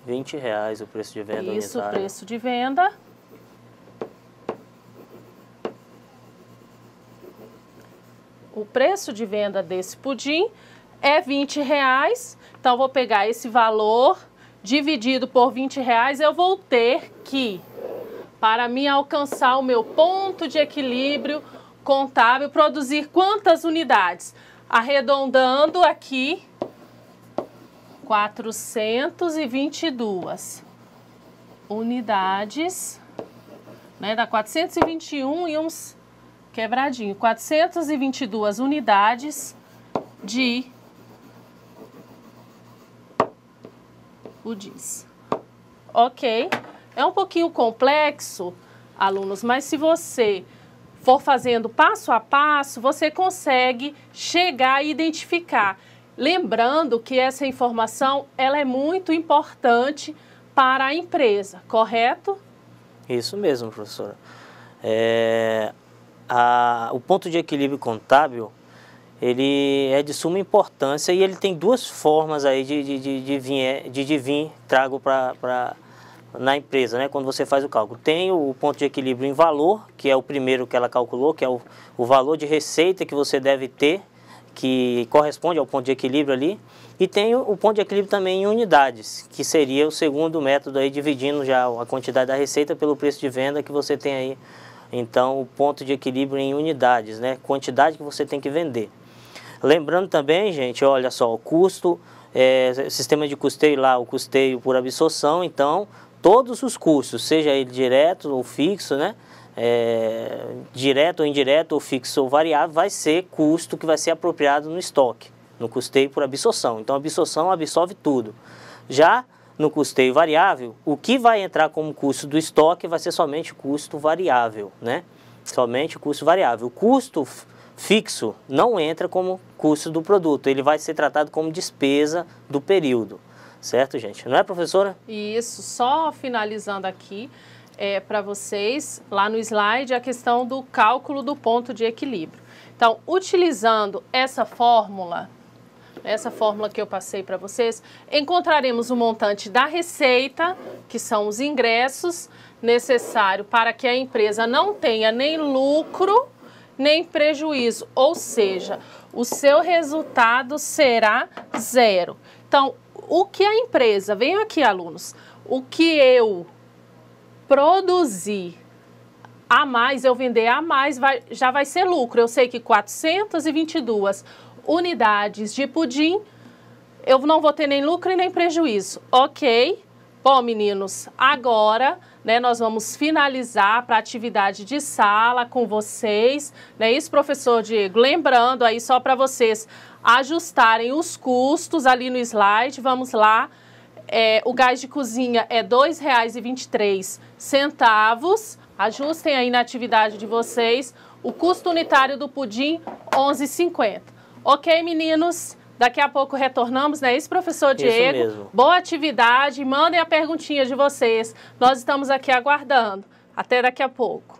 B: R$20 o preço de venda unitário.
A: Isso, o preço de venda. O preço de venda desse pudim é R$20. Então, vou pegar esse valor dividido por R$20, eu vou ter que, para mim alcançar o meu ponto de equilíbrio contábil, produzir quantas unidades? Arredondando aqui, 422 unidades, né? Dá 421 e uns quebradinho. 422 unidades de pudins. Ok? É um pouquinho complexo, alunos, mas se você for fazendo passo a passo, você consegue chegar e identificar. Lembrando que essa informação ela é muito importante para a empresa, correto?
B: Isso mesmo, professora. O ponto de equilíbrio contábil, ele é de suma importância e ele tem duas formas aí de vir trago na empresa, né? Quando você faz o cálculo. Tem o ponto de equilíbrio em valor, que é o primeiro que ela calculou, que é o valor de receita que você deve ter, que corresponde ao ponto de equilíbrio ali. E tem o ponto de equilíbrio também em unidades, que seria o segundo método aí, dividindo já a quantidade da receita pelo preço de venda que você tem aí. Então, o ponto de equilíbrio em unidades, né? Quantidade que você tem que vender. Lembrando também, gente, olha só, o custo, sistema de custeio lá, o custeio por absorção, então, todos os custos, seja ele direto ou fixo, né? Direto ou indireto, ou fixo ou variável, vai ser custo que vai ser apropriado no estoque, no custeio por absorção. Então, a absorção absorve tudo. Já no custeio variável, o que vai entrar como custo do estoque vai ser somente custo variável, né? Somente o custo variável. O custo fixo não entra como custo do produto, ele vai ser tratado como despesa do período, certo, gente? Não é, professora?
A: Isso, só finalizando aqui para vocês, lá no slide, a questão do cálculo do ponto de equilíbrio. Então, utilizando essa fórmula que eu passei para vocês, encontraremos o montante da receita, que são os ingressos necessários para que a empresa não tenha nem lucro, nem prejuízo, ou seja, o seu resultado será zero. Então, o que a empresa, venham aqui, alunos, o que eu produzir a mais, eu vender a mais, já vai ser lucro. Eu sei que 422 unidades de pudim, eu não vou ter nem lucro e nem prejuízo, ok? Bom, meninos, agora, né, nós vamos finalizar para a atividade de sala com vocês, né? Isso, professor Diego, lembrando aí só para vocês ajustarem os custos ali no slide, vamos lá. O gás de cozinha é R$ 2,23, ajustem aí na atividade de vocês, o custo unitário do pudim, R$ 11,50. Ok, meninos? Daqui a pouco retornamos, não é isso, professor Diego?
B: Isso mesmo.
A: Boa atividade, mandem a perguntinha de vocês. Nós estamos aqui aguardando. Até daqui a pouco.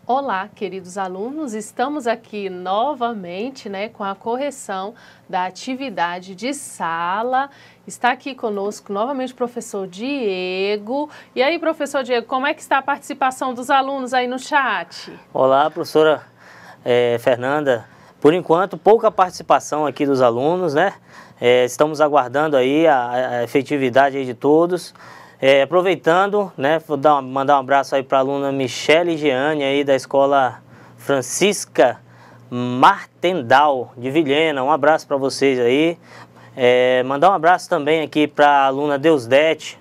A: Olá, queridos alunos, estamos aqui novamente, né, com a correção da atividade de sala. Está aqui conosco novamente o professor Diego. E aí, professor Diego, como é que está a participação dos alunos aí no chat?
B: Olá, professora Fernanda. Por enquanto, pouca participação aqui dos alunos, né? Estamos aguardando aí a efetividade aí de todos. Aproveitando, né, vou mandar um abraço aí para a aluna Michele Jeane aí da Escola Francisca Martendal de Vilhena. Um abraço para vocês aí. Mandar um abraço também aqui para a aluna Deusdete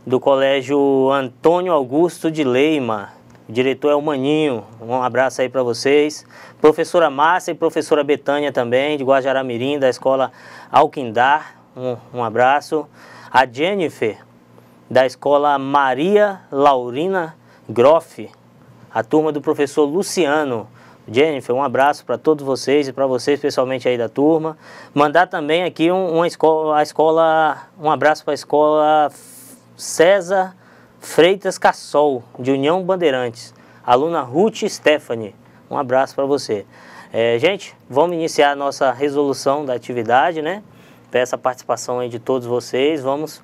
B: do Colégio Antônio Augusto de Leima. O diretor é o Maninho. Um abraço aí para vocês. Professora Márcia e professora Betânia também, de Guajará-Mirim, da Escola Alquindar. Um abraço. A Jennifer, da Escola Maria Laurina Groff, a turma do professor Luciano. Jennifer, um abraço para todos vocês e para vocês, especialmente aí da turma. Mandar também aqui um abraço para a Escola César Freitas Cassol, de União Bandeirantes. Aluna Ruth Stephanie, um abraço para você. Gente, vamos iniciar a nossa resolução da atividade, né? Peço a participação aí de todos vocês. Vamos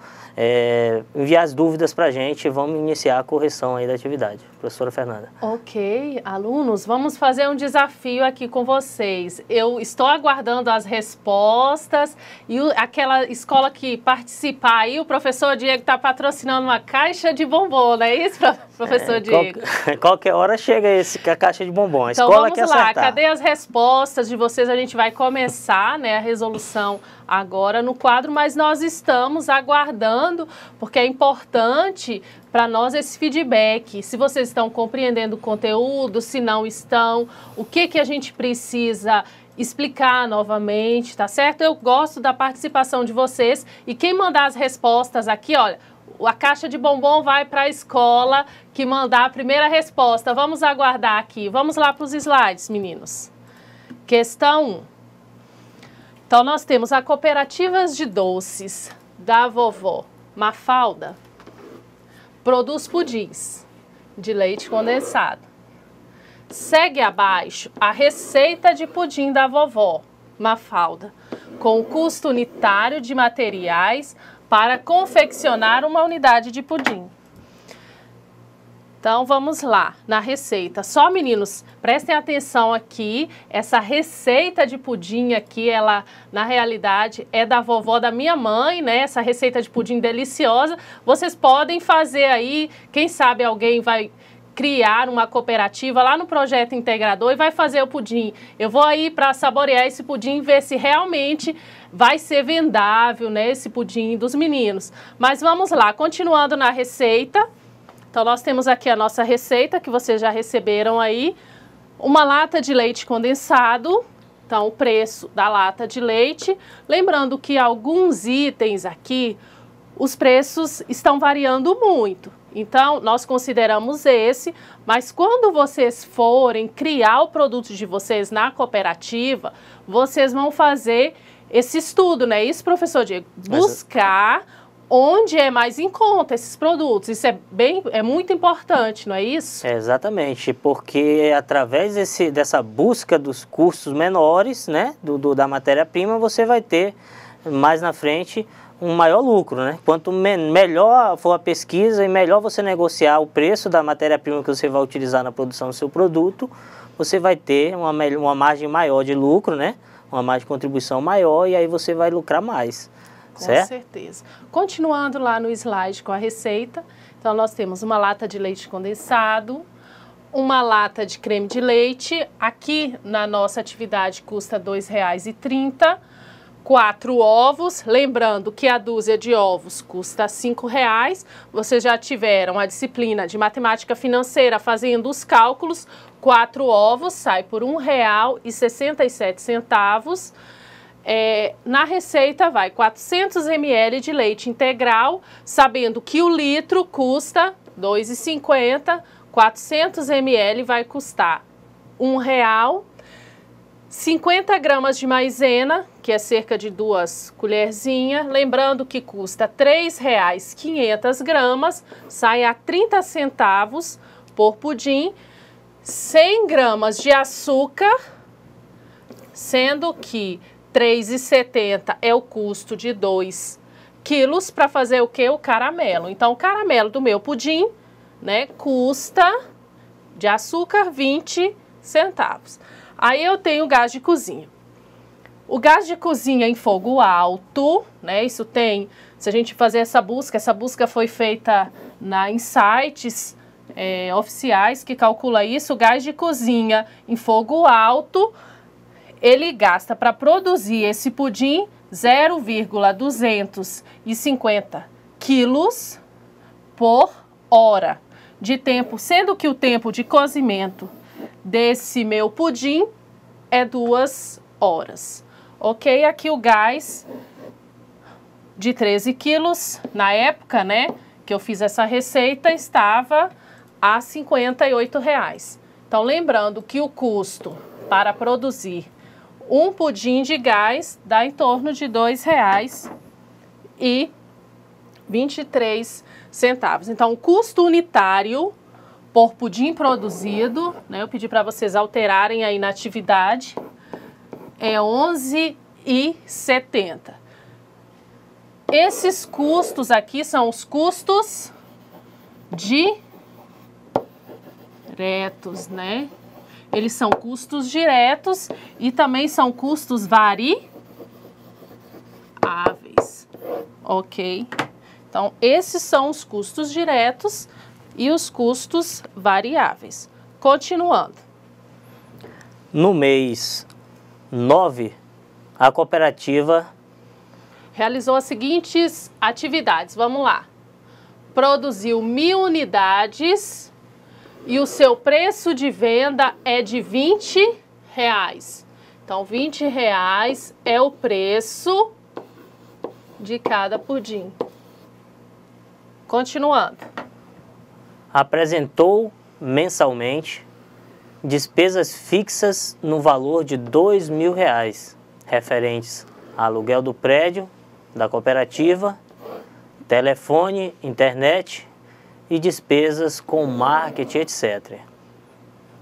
B: enviar as dúvidas para a gente e vamos iniciar a correção aí da atividade. Professora Fernanda.
A: Ok, alunos, vamos fazer um desafio aqui com vocês. Eu estou aguardando as respostas e aquela escola que participar aí, o professor Diego está patrocinando uma caixa de bombom, não é isso, professor Diego?
B: Qualquer hora chega a caixa de bombom. A
A: então
B: escola
A: vamos
B: quer
A: lá,
B: acertar.
A: Cadê as respostas de vocês? A gente vai começar, né, a resolução agora no quadro, mas nós estamos aguardando, porque é importante para nós esse feedback, se vocês estão compreendendo o conteúdo, se não estão, o que a gente precisa explicar novamente, tá certo? Eu gosto da participação de vocês e quem mandar as respostas aqui, olha, a caixa de bombom vai para a escola que mandar a primeira resposta. Vamos aguardar aqui, vamos lá para os slides, meninos. Questão 1. Então, nós temos a Cooperativas de Doces da vovó Mafalda, produz pudins de leite condensado. Segue abaixo a receita de pudim da vovó Mafalda, com o custo unitário de materiais para confeccionar uma unidade de pudim. Então, vamos lá, na receita. Só, meninos, prestem atenção aqui. Essa receita de pudim aqui, ela, na realidade, é da vovó da minha mãe, né? Essa receita de pudim deliciosa. Vocês podem fazer aí, quem sabe alguém vai criar uma cooperativa lá no projeto integrador e vai fazer o pudim. Eu vou aí para saborear esse pudim e ver se realmente vai ser vendável, né? Esse pudim dos meninos. Mas vamos lá, continuando na receita. Então, nós temos aqui a nossa receita, que vocês já receberam aí. Uma lata de leite condensado. Então, o preço da lata de leite. Lembrando que alguns itens aqui, os preços estão variando muito. Então, nós consideramos esse, mas quando vocês forem criar o produto de vocês na cooperativa, vocês vão fazer esse estudo, né? Isso, professor Diego, buscar onde é mais em conta esses produtos. Isso é muito importante, não é isso?
B: Exatamente, porque através dessa busca dos custos menores, né, da matéria-prima, você vai ter mais na frente um maior lucro, né? Quanto melhor for a pesquisa e melhor você negociar o preço da matéria-prima que você vai utilizar na produção do seu produto, você vai ter uma margem maior de lucro, né? Uma margem de contribuição maior e aí você vai lucrar mais.
A: Com certeza. Continuando lá no slide com a receita, então nós temos uma lata de leite condensado, uma lata de creme de leite, aqui na nossa atividade custa R$ 2,30, 4 ovos, lembrando que a dúzia de ovos custa R$ 5,00, vocês já tiveram a disciplina de matemática financeira fazendo os cálculos, 4 ovos sai por R$ 1,67. Na receita vai 400 ml de leite integral, sabendo que o litro custa R$ 2,50, 400 ml vai custar R$ 1,00, 50 gramas de maisena, que é cerca de 2 colherzinhas, lembrando que custa R$ 3,00 500 gramas, sai a 30 centavos por pudim. 100 gramas de açúcar, sendo que 3,70 é o custo de 2 quilos para fazer o que? O caramelo. Então, o caramelo do meu pudim, né, custa de açúcar 20 centavos. Aí eu tenho o gás de cozinha. O gás de cozinha em fogo alto, né, isso tem, se a gente fazer essa busca foi feita na Insights oficiais que calcula isso, o gás de cozinha em fogo alto, ele gasta para produzir esse pudim 0,250 quilos por hora de tempo, sendo que o tempo de cozimento desse meu pudim é 2 horas. Ok? Aqui o gás de 13 quilos, na época, né, que eu fiz essa receita, estava a R$ 58,00. Então, lembrando que o custo para produzir um pudim de gás dá em torno de R$ 2,23. Então, o custo unitário por pudim produzido, né, eu pedi para vocês alterarem aí na atividade, é R$ 11,70. Esses custos aqui são os custos diretos, né? Eles são custos diretos e também são custos variáveis, ok? Então, esses são os custos diretos e os custos variáveis. Continuando.
B: No mês 9, a cooperativa
A: realizou as seguintes atividades. Vamos lá. Produziu 1.000 unidades e o seu preço de venda é de R$ 20. Então, R$ 20 é o preço de cada pudim. Continuando.
B: apresentou mensalmente despesas fixas no valor de R$ 2.000, referentes a aluguel do prédio, da cooperativa, telefone, internet e despesas com marketing, etc.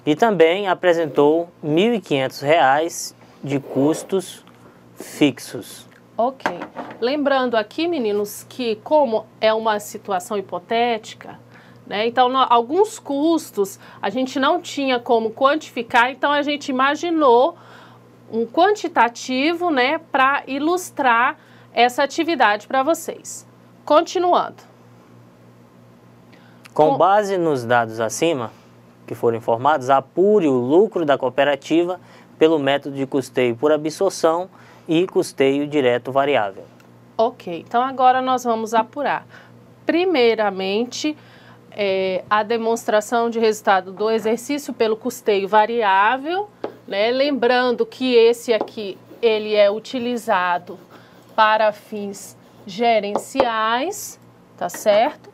B: E também apresentou R$ 1.500 de custos fixos.
A: Ok. Lembrando aqui, meninos, que como é uma situação hipotética, né, então alguns custos a gente não tinha como quantificar, então a gente imaginou um quantitativo, né, para ilustrar essa atividade para vocês. Continuando.
B: Com base nos dados acima, que foram informados, apure o lucro da cooperativa pelo método de custeio por absorção e custeio direto variável.
A: Ok, então agora nós vamos apurar. Primeiramente, a demonstração de resultado do exercício pelo custeio variável, né? Lembrando que esse aqui, ele é utilizado para fins gerenciais, tá certo?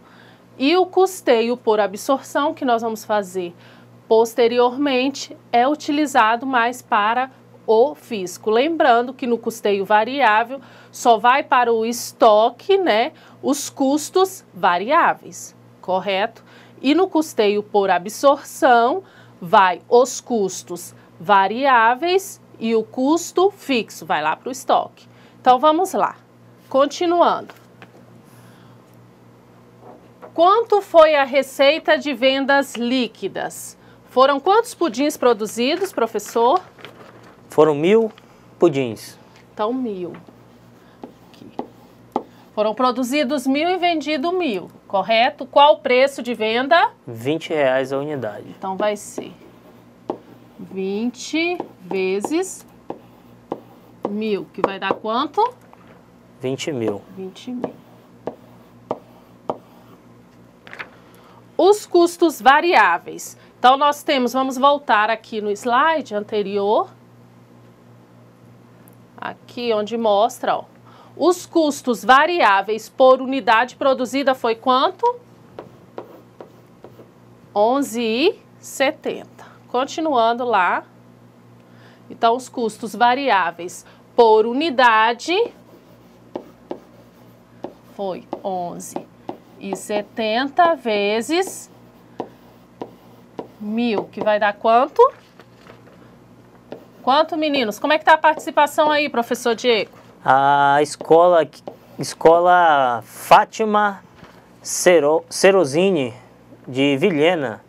A: E o custeio por absorção, que nós vamos fazer posteriormente, é utilizado mais para o fisco. Lembrando que no custeio variável só vai para o estoque, né, os custos variáveis, correto? E no custeio por absorção vai os custos variáveis e o custo fixo, vai lá para o estoque. Então vamos lá, continuando. Quanto foi a receita de vendas líquidas? Foram quantos pudins produzidos, professor?
B: Foram 1.000 pudins.
A: Então, 1.000. Aqui. Foram produzidos 1.000 e vendido 1.000, correto? Qual o preço de venda?
B: R$ 20 a unidade.
A: Então, vai ser 20 vezes 1.000, que vai dar quanto?
B: 20.000.
A: 20.000. Os custos variáveis. Então, nós temos, vamos voltar aqui no slide anterior. Aqui onde mostra, ó, os custos variáveis por unidade produzida foi quanto? R$ 11,70. Continuando lá. Então, os custos variáveis por unidade foi R$ 11,70 vezes 1.000, que vai dar quanto? Quanto, meninos? Como é que tá a participação aí, professor Diego?
B: A escola Fátima Cerosini, de Vilhena,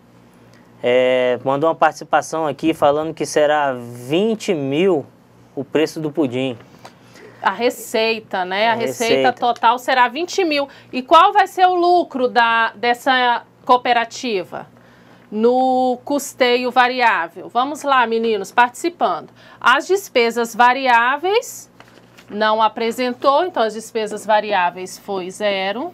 B: mandou uma participação aqui falando que será 20.000 o preço do pudim.
A: A receita, né? A receita total será 20.000. E qual vai ser o lucro dessa cooperativa? No custeio variável. Vamos lá, meninos, participando. As despesas variáveis não apresentou, então as despesas variáveis foi 0.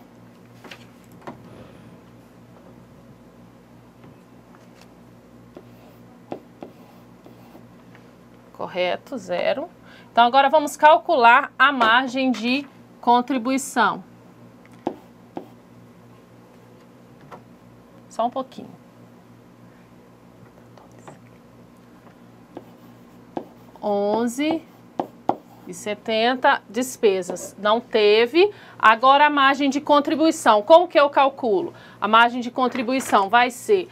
A: Correto, 0. Então, agora vamos calcular a margem de contribuição. Só um pouquinho. 11,70, despesas. Não teve. Agora a margem de contribuição. Como que eu calculo? A margem de contribuição vai ser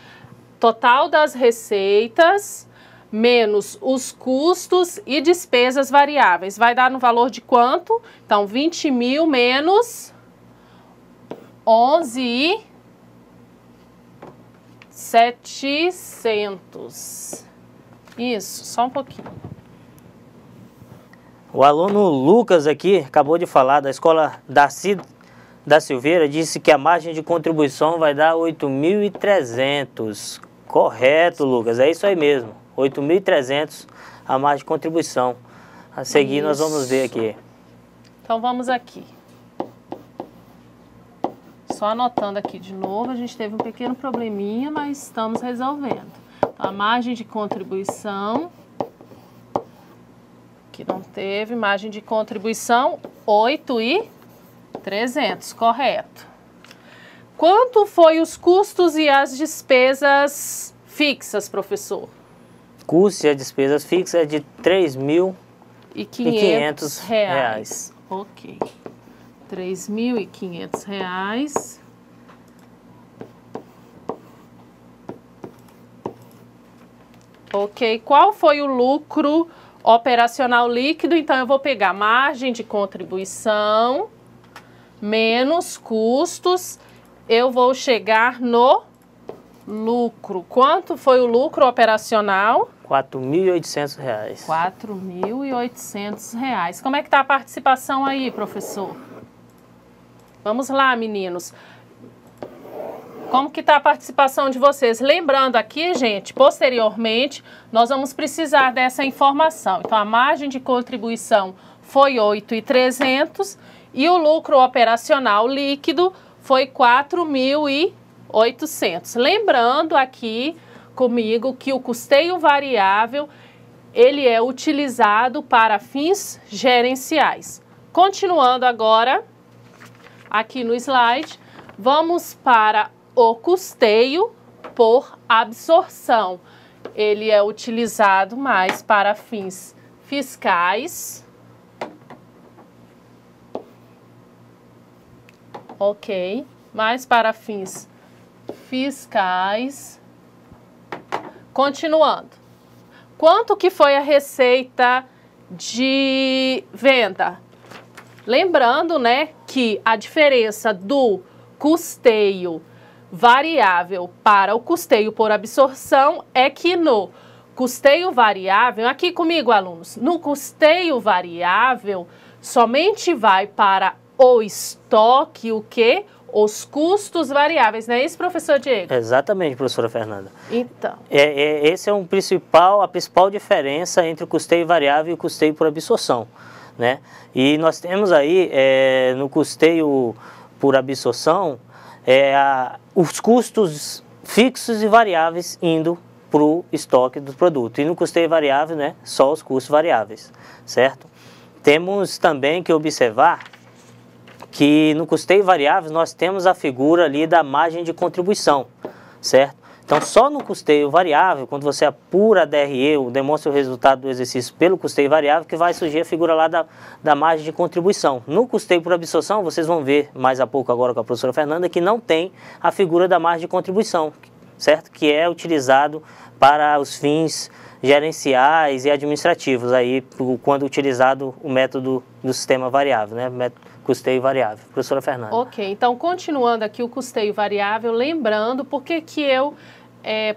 A: total das receitas menos os custos e despesas variáveis. Vai dar no valor de quanto? Então, 20.000 menos 11.700. Isso, só um pouquinho.
B: O aluno Lucas aqui acabou de falar da escola Darcy da Silveira, disse que a margem de contribuição vai dar 8.300. Correto, Lucas, é isso aí mesmo. 8.300 a margem de contribuição. A seguir nós vamos ver aqui.
A: Então vamos aqui. Só anotando aqui de novo, a gente teve um pequeno probleminha, mas estamos resolvendo. Então, a margem de contribuição, que não teve, margem de contribuição 8.300, correto. Quanto foi os custos e as despesas fixas, professor?
B: Custos e as despesas fixas é de R$3.500.
A: Ok. R$3.500. Ok. Qual foi o lucro operacional líquido? Então, eu vou pegar margem de contribuição menos custos. Eu vou chegar no lucro. Quanto foi o lucro operacional?
B: R$4.800.
A: R$4.800. Como é que está a participação aí, professor? Vamos lá, meninos. Como que está a participação de vocês? Lembrando aqui, gente, posteriormente, nós vamos precisar dessa informação. Então, a margem de contribuição foi 8.300 e o lucro operacional líquido foi 4.800. Lembrando aqui comigo que o custeio variável, ele é utilizado para fins gerenciais. Continuando agora, aqui no slide, vamos para o custeio por absorção. Ele é utilizado mais para fins fiscais. Ok, mais para fins fiscais. Continuando. Quanto que foi a receita de venda? Lembrando, né, que a diferença do custeio variável para o custeio por absorção é que no custeio variável, aqui comigo, alunos, no custeio variável somente vai para o estoque, o quê? Os custos variáveis, não é isso, professor Diego?
B: Exatamente, professora Fernanda.
A: Então.
B: Esse é a principal diferença entre o custeio variável e o custeio por absorção, né? E nós temos aí, no custeio por absorção, os custos fixos e variáveis indo para o estoque do produto. E no custeio variável, né, só os custos variáveis, certo? Temos também que observar que no custeio variável nós temos a figura ali da margem de contribuição, certo? Então, só no custeio variável, quando você apura a DRE, demonstra o resultado do exercício pelo custeio variável, que vai surgir a figura lá da margem de contribuição. No custeio por absorção, vocês vão ver mais a pouco agora com a professora Fernanda, que não tem a figura da margem de contribuição, certo? Que é utilizado para os fins gerenciais e administrativos, aí, quando utilizado o método do sistema variável, né? Método custeio variável. Professora Fernanda.
A: Ok, então continuando aqui o custeio variável, lembrando porque que eu,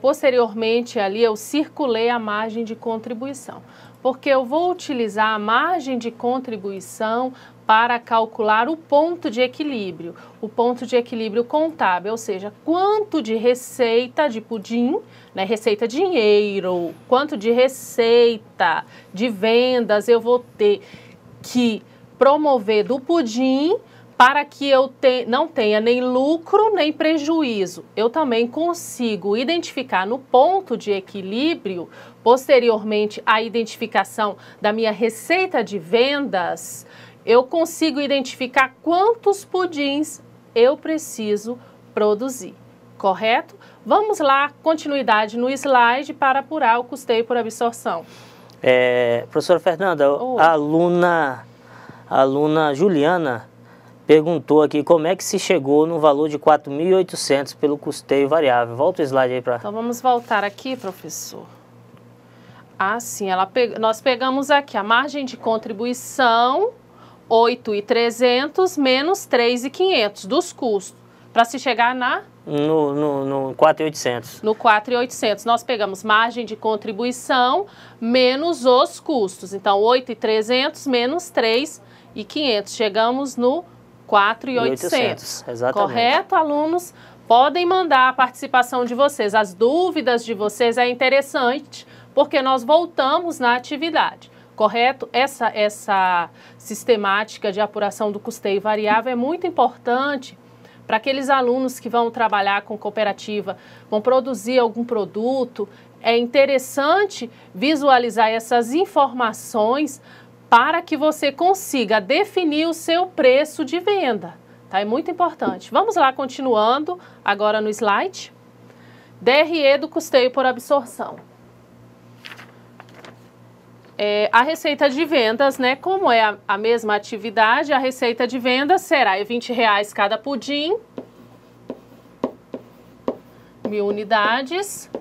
A: posteriormente ali, eu circulei a margem de contribuição. Porque eu vou utilizar a margem de contribuição para calcular o ponto de equilíbrio, o ponto de equilíbrio contábil, ou seja, quanto de receita de pudim, né, receita dinheiro, quanto de receita de vendas eu vou ter que promover do pudim para que eu não tenha nem lucro nem prejuízo. Eu também consigo identificar no ponto de equilíbrio, posteriormente à identificação da minha receita de vendas, eu consigo identificar quantos pudins eu preciso produzir, correto? Vamos lá, continuidade no slide para apurar o custeio por absorção.
B: Professora Fernanda, a aluna Juliana perguntou aqui como é que se chegou no valor de 4.800 pelo custeio variável. Volta o slide aí para...
A: Então vamos voltar aqui, professor. Assim, nós pegamos aqui a margem de contribuição, 8.300 menos 3.500 dos custos, para se chegar
B: no 4.800.
A: No 4.800, nós pegamos margem de contribuição menos os custos. Então, 8.300 menos 3.500. Chegamos no 4.800.
B: Exatamente.
A: Correto, alunos? Podem mandar a participação de vocês. As dúvidas de vocês é interessante, porque nós voltamos na atividade. Correto? Essa sistemática de apuração do custeio variável é muito importante para aqueles alunos que vão trabalhar com cooperativa, vão produzir algum produto. É interessante visualizar essas informações para que você consiga definir o seu preço de venda. Tá? É muito importante. Vamos lá, continuando agora no slide. DRE do custeio por absorção. A receita de vendas, né? Como é a mesma atividade, a receita de vendas será R$20 cada pudim, 1.000 unidades,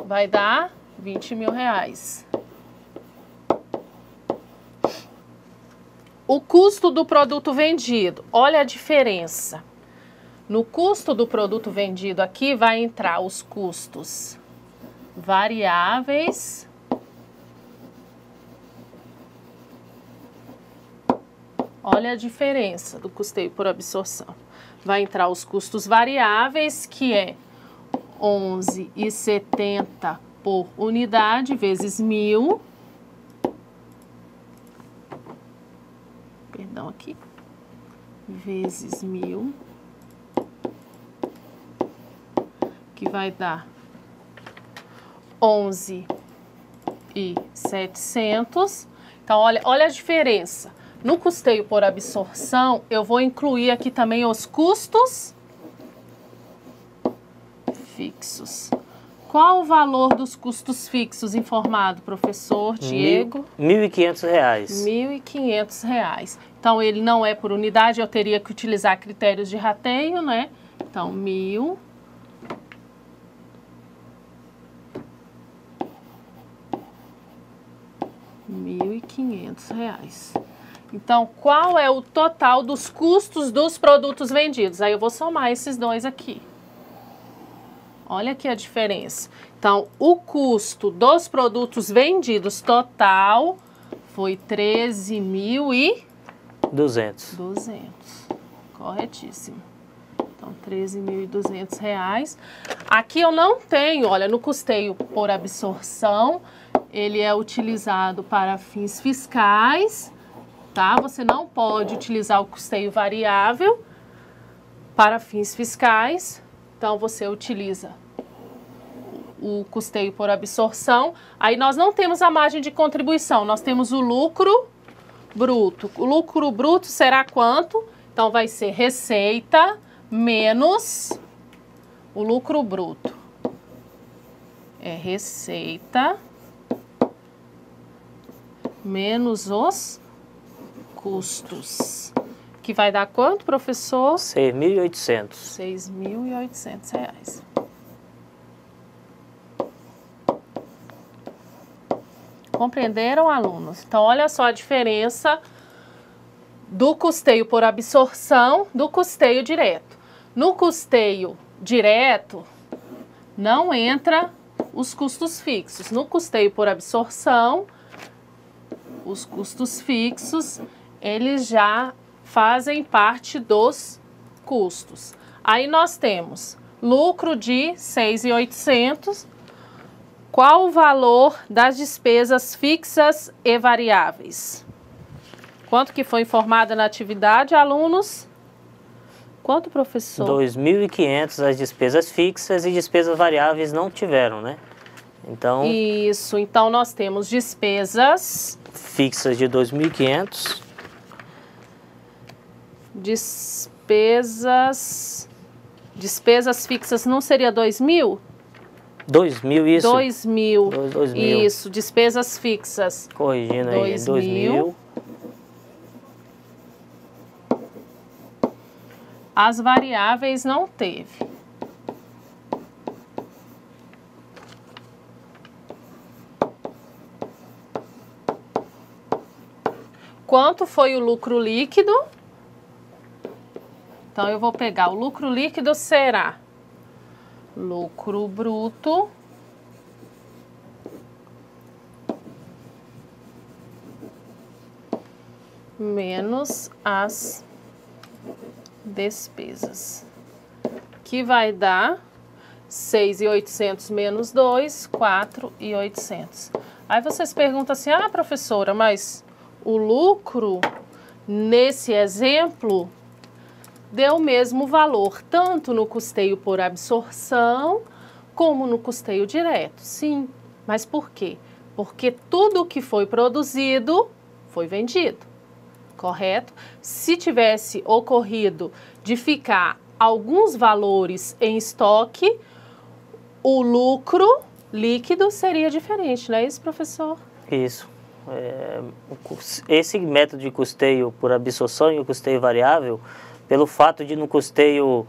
A: vai dar R$20.000. O custo do produto vendido, olha a diferença. No custo do produto vendido aqui vai entrar os custos variáveis Olha a diferença do custeio por absorção. Vai entrar os custos variáveis, que é 11,70 por unidade vezes 1.000. Perdão aqui. Vezes 1.000. Que vai dar 11.700. Então, olha a diferença. No custeio por absorção, eu vou incluir aqui também os custos fixos. Qual o valor dos custos fixos informado, professor Diego?
B: R$1.500.
A: R$1.500. Então, ele não é por unidade, eu teria que utilizar critérios de rateio, né? Então, R$1.500. Então, qual é o total dos custos dos produtos vendidos? Aí eu vou somar esses dois aqui. Olha aqui a diferença. Então, o custo dos produtos vendidos total foi R$13.200. Corretíssimo. Então, R$13.200. Aqui eu não tenho, olha, no custeio por absorção, ele é utilizado para fins fiscais, tá? Você não pode utilizar o custeio variável para fins fiscais. Então, você utiliza o custeio por absorção. Aí, nós não temos a margem de contribuição, nós temos o lucro bruto. O lucro bruto será quanto? Então, vai ser receita menos o lucro bruto. É receita menos os custos. Que vai dar quanto, professor?
B: R$ 6.800.
A: R$ 6.800. Compreenderam, alunos? Então, olha só a diferença do custeio por absorção do custeio direto. No custeio direto, não entra os custos fixos. No custeio por absorção, os custos fixos, eles já fazem parte dos custos. Aí nós temos lucro de R$ 6.800. Qual o valor das despesas fixas e variáveis? Quanto que foi informada na atividade, alunos? Quanto, professor?
B: 2.500 as despesas fixas e despesas variáveis não tiveram, né? Então...
A: Isso, então nós temos despesas...
B: fixas de 2.500.
A: Despesas fixas não seria 2.000?
B: 2.000, isso.
A: 2.000.
B: 2.000.
A: Isso, despesas fixas.
B: Corrigindo aí, 2.000.
A: As variáveis não teve. Quanto foi o lucro líquido? Então, eu vou pegar o lucro líquido será lucro bruto menos as despesas, que vai dar 6.800 menos 2, 4.800. Aí vocês perguntam assim, ah, professora, mas o lucro nesse exemplo deu o mesmo valor, tanto no custeio por absorção, como no custeio direto. Sim, mas por quê? Porque tudo que foi produzido foi vendido, correto? Se tivesse ocorrido de ficar alguns valores em estoque, o lucro líquido seria diferente, não é isso, professor?
B: Isso. Esse método de custeio por absorção e o custeio variável, pelo fato de no custeio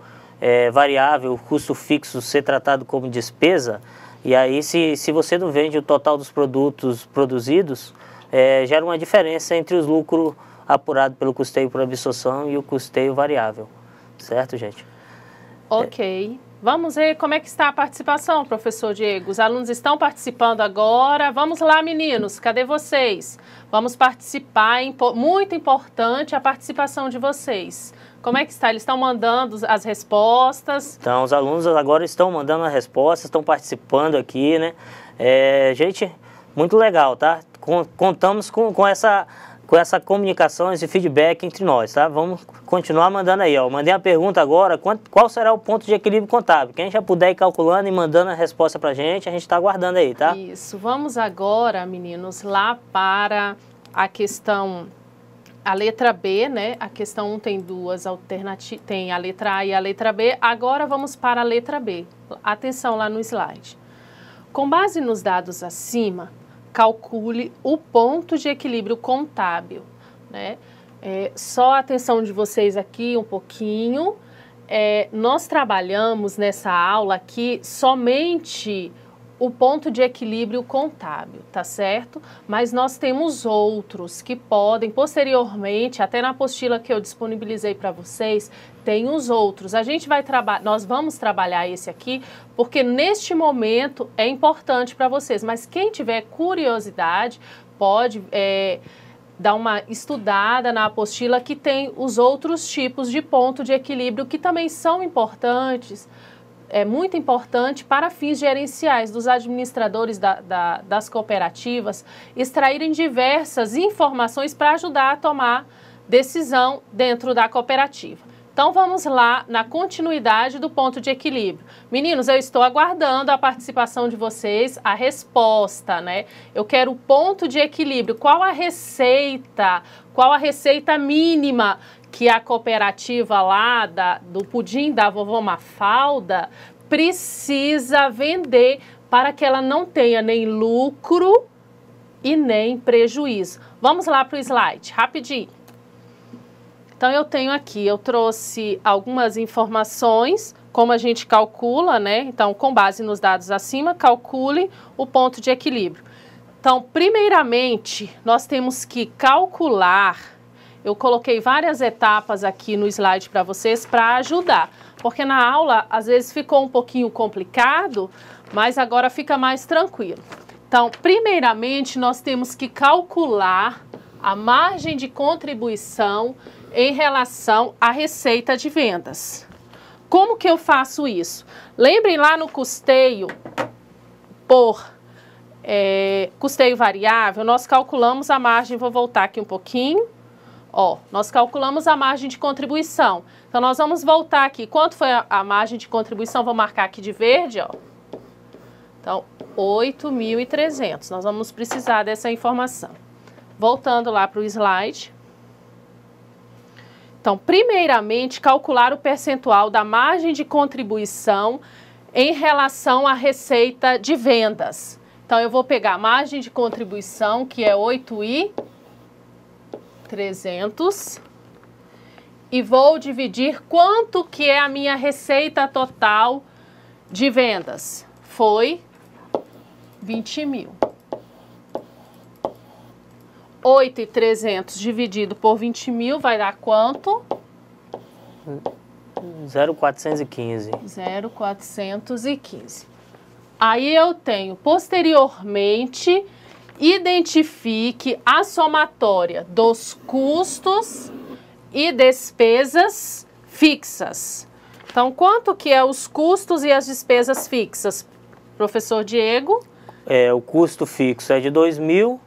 B: variável o custo fixo ser tratado como despesa, e aí se você não vende o total dos produtos produzidos, gera uma diferença entre os lucros apurados pelo custeio por absorção e o custeio variável. Certo, gente?
A: Ok. Vamos ver como é que está a participação, professor Diego. Os alunos estão participando agora. Vamos lá, meninos. Cadê vocês? Vamos participar. Muito importante a participação de vocês. Como é que está? Eles estão mandando as respostas?
B: Então, os alunos agora estão mandando as respostas, estão participando aqui, né? Gente, muito legal, tá? Contamos com essa comunicação, esse feedback entre nós, tá? Vamos continuar mandando aí, ó. Mandei a pergunta agora, qual será o ponto de equilíbrio contábil? Quem já puder ir calculando e mandando a resposta pra gente, a gente tá aguardando aí, tá?
A: Isso. Vamos agora, meninos, lá para a questão, a letra B, né? A questão 1 tem duas alternativas, tem a letra A e a letra B. Agora vamos para a letra B. Atenção lá no slide. Com base nos dados acima, calcule o ponto de equilíbrio contábil, né? Só a atenção de vocês aqui um pouquinho. Nós trabalhamos nessa aula aqui somente o ponto de equilíbrio contábil, tá certo? Mas nós temos outros que podem, posteriormente, até na apostila que eu disponibilizei para vocês, tem os outros. Nós vamos trabalhar esse aqui, porque neste momento é importante para vocês, mas quem tiver curiosidade pode dar uma estudada na apostila que tem os outros tipos de ponto de equilíbrio que também são importantes. É muito importante para fins gerenciais dos administradores das cooperativas extraírem diversas informações para ajudar a tomar decisão dentro da cooperativa. Então vamos lá na continuidade do ponto de equilíbrio. Meninos, eu estou aguardando a participação de vocês, a resposta, né? Eu quero o ponto de equilíbrio, qual a receita mínima que a cooperativa lá do pudim da vovó Mafalda precisa vender para que ela não tenha nem lucro e nem prejuízo. Vamos lá para o slide, rapidinho. Então, eu tenho aqui, eu trouxe algumas informações, como a gente calcula, né? Então, com base nos dados acima, calcule o ponto de equilíbrio. Então, primeiramente, nós temos que calcular, eu coloquei várias etapas aqui no slide para vocês para ajudar, porque na aula, às vezes, ficou um pouquinho complicado, mas agora fica mais tranquilo. Então, primeiramente, nós temos que calcular a margem de contribuição em relação à receita de vendas. Como que eu faço isso? Lembrem lá no custeio por custeio variável, nós calculamos a margem, vou voltar aqui um pouquinho, ó, nós calculamos a margem de contribuição. Então, nós vamos voltar aqui, quanto foi a margem de contribuição, vou marcar aqui de verde, ó. Então, 8.300, nós vamos precisar dessa informação. Voltando lá para o slide. Então, primeiramente, calcular o percentual da margem de contribuição em relação à receita de vendas. Então, eu vou pegar a margem de contribuição, que é 8.300, e vou dividir quanto que é a minha receita total de vendas. Foi 20.000. 8.300 dividido por 20.000 vai dar quanto?
B: 0.415.
A: 0.415. Aí eu tenho, posteriormente, identifique a somatória dos custos e despesas fixas. Então, quanto que é os custos e as despesas fixas? Professor Diego?
B: O custo fixo é de 2.000.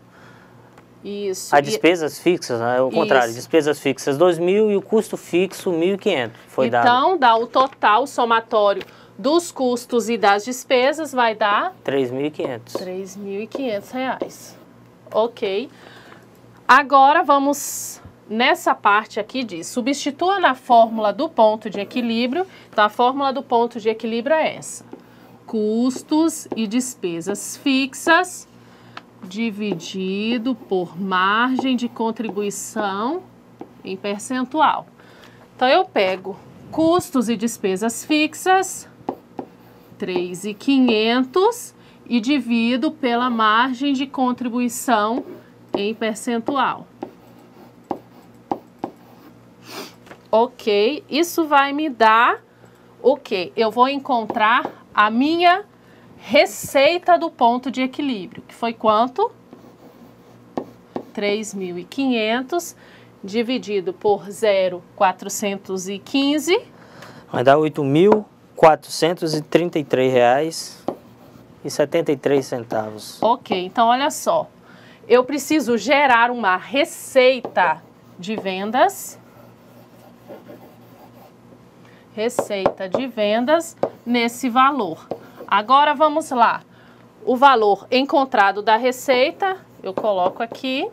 A: Isso.
B: As despesas fixas, é o contrário, despesas fixas 2.000 e o custo fixo 1.500, foi dado.
A: Então, dá o total somatório dos custos e das despesas, vai dar?
B: 3.500.
A: R$3.500. Ok. Agora, vamos nessa parte aqui de substitua na fórmula do ponto de equilíbrio. Então, a fórmula do ponto de equilíbrio é essa. Custos e despesas fixas dividido por margem de contribuição em percentual. Então, eu pego custos e despesas fixas, 3.500, e divido pela margem de contribuição em percentual. Ok, isso vai me dar o quê? Eu vou encontrar a minha receita do ponto de equilíbrio, que foi quanto? 3.500 dividido por 0.415.
B: Vai dar R$ 8.433,73.
A: Ok, então olha só. Eu preciso gerar uma receita de vendas. Receita de vendas nesse valor. Agora vamos lá. O valor encontrado da receita, eu coloco aqui.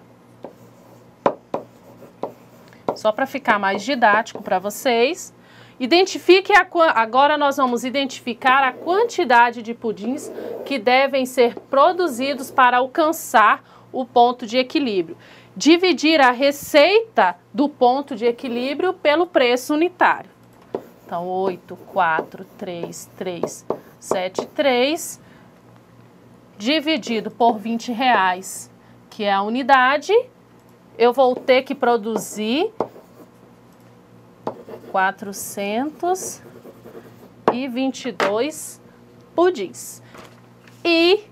A: Só para ficar mais didático para vocês. Identifique agora nós vamos identificar a quantidade de pudins que devem ser produzidos para alcançar o ponto de equilíbrio. Dividir a receita do ponto de equilíbrio pelo preço unitário. Então, 8.43373 dividido por R$20, que é a unidade, eu vou ter que produzir 422 pudins. E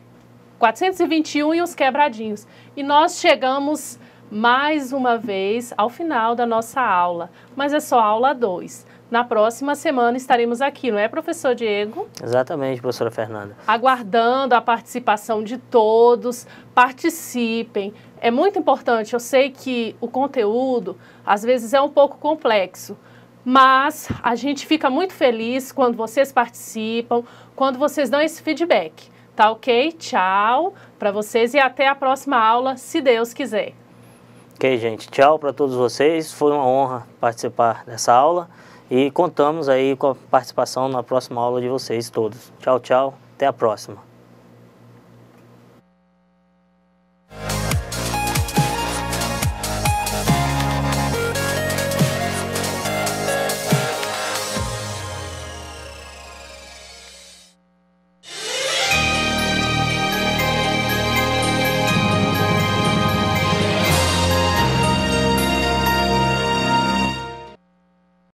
A: 421 e os quebradinhos. E nós chegamos mais uma vez ao final da nossa aula, mas é só aula 2. Na próxima semana estaremos aqui, não é, professor Diego?
B: Exatamente, professora Fernanda.
A: Aguardando a participação de todos, participem. É muito importante, eu sei que o conteúdo às vezes é um pouco complexo, mas a gente fica muito feliz quando vocês participam, quando vocês dão esse feedback. Tá ok? Tchau para vocês e até a próxima aula, se Deus quiser.
B: Ok, gente. Tchau para todos vocês. Foi uma honra participar dessa aula. E contamos aí com a participação na próxima aula de vocês todos. Tchau, tchau. Até a próxima.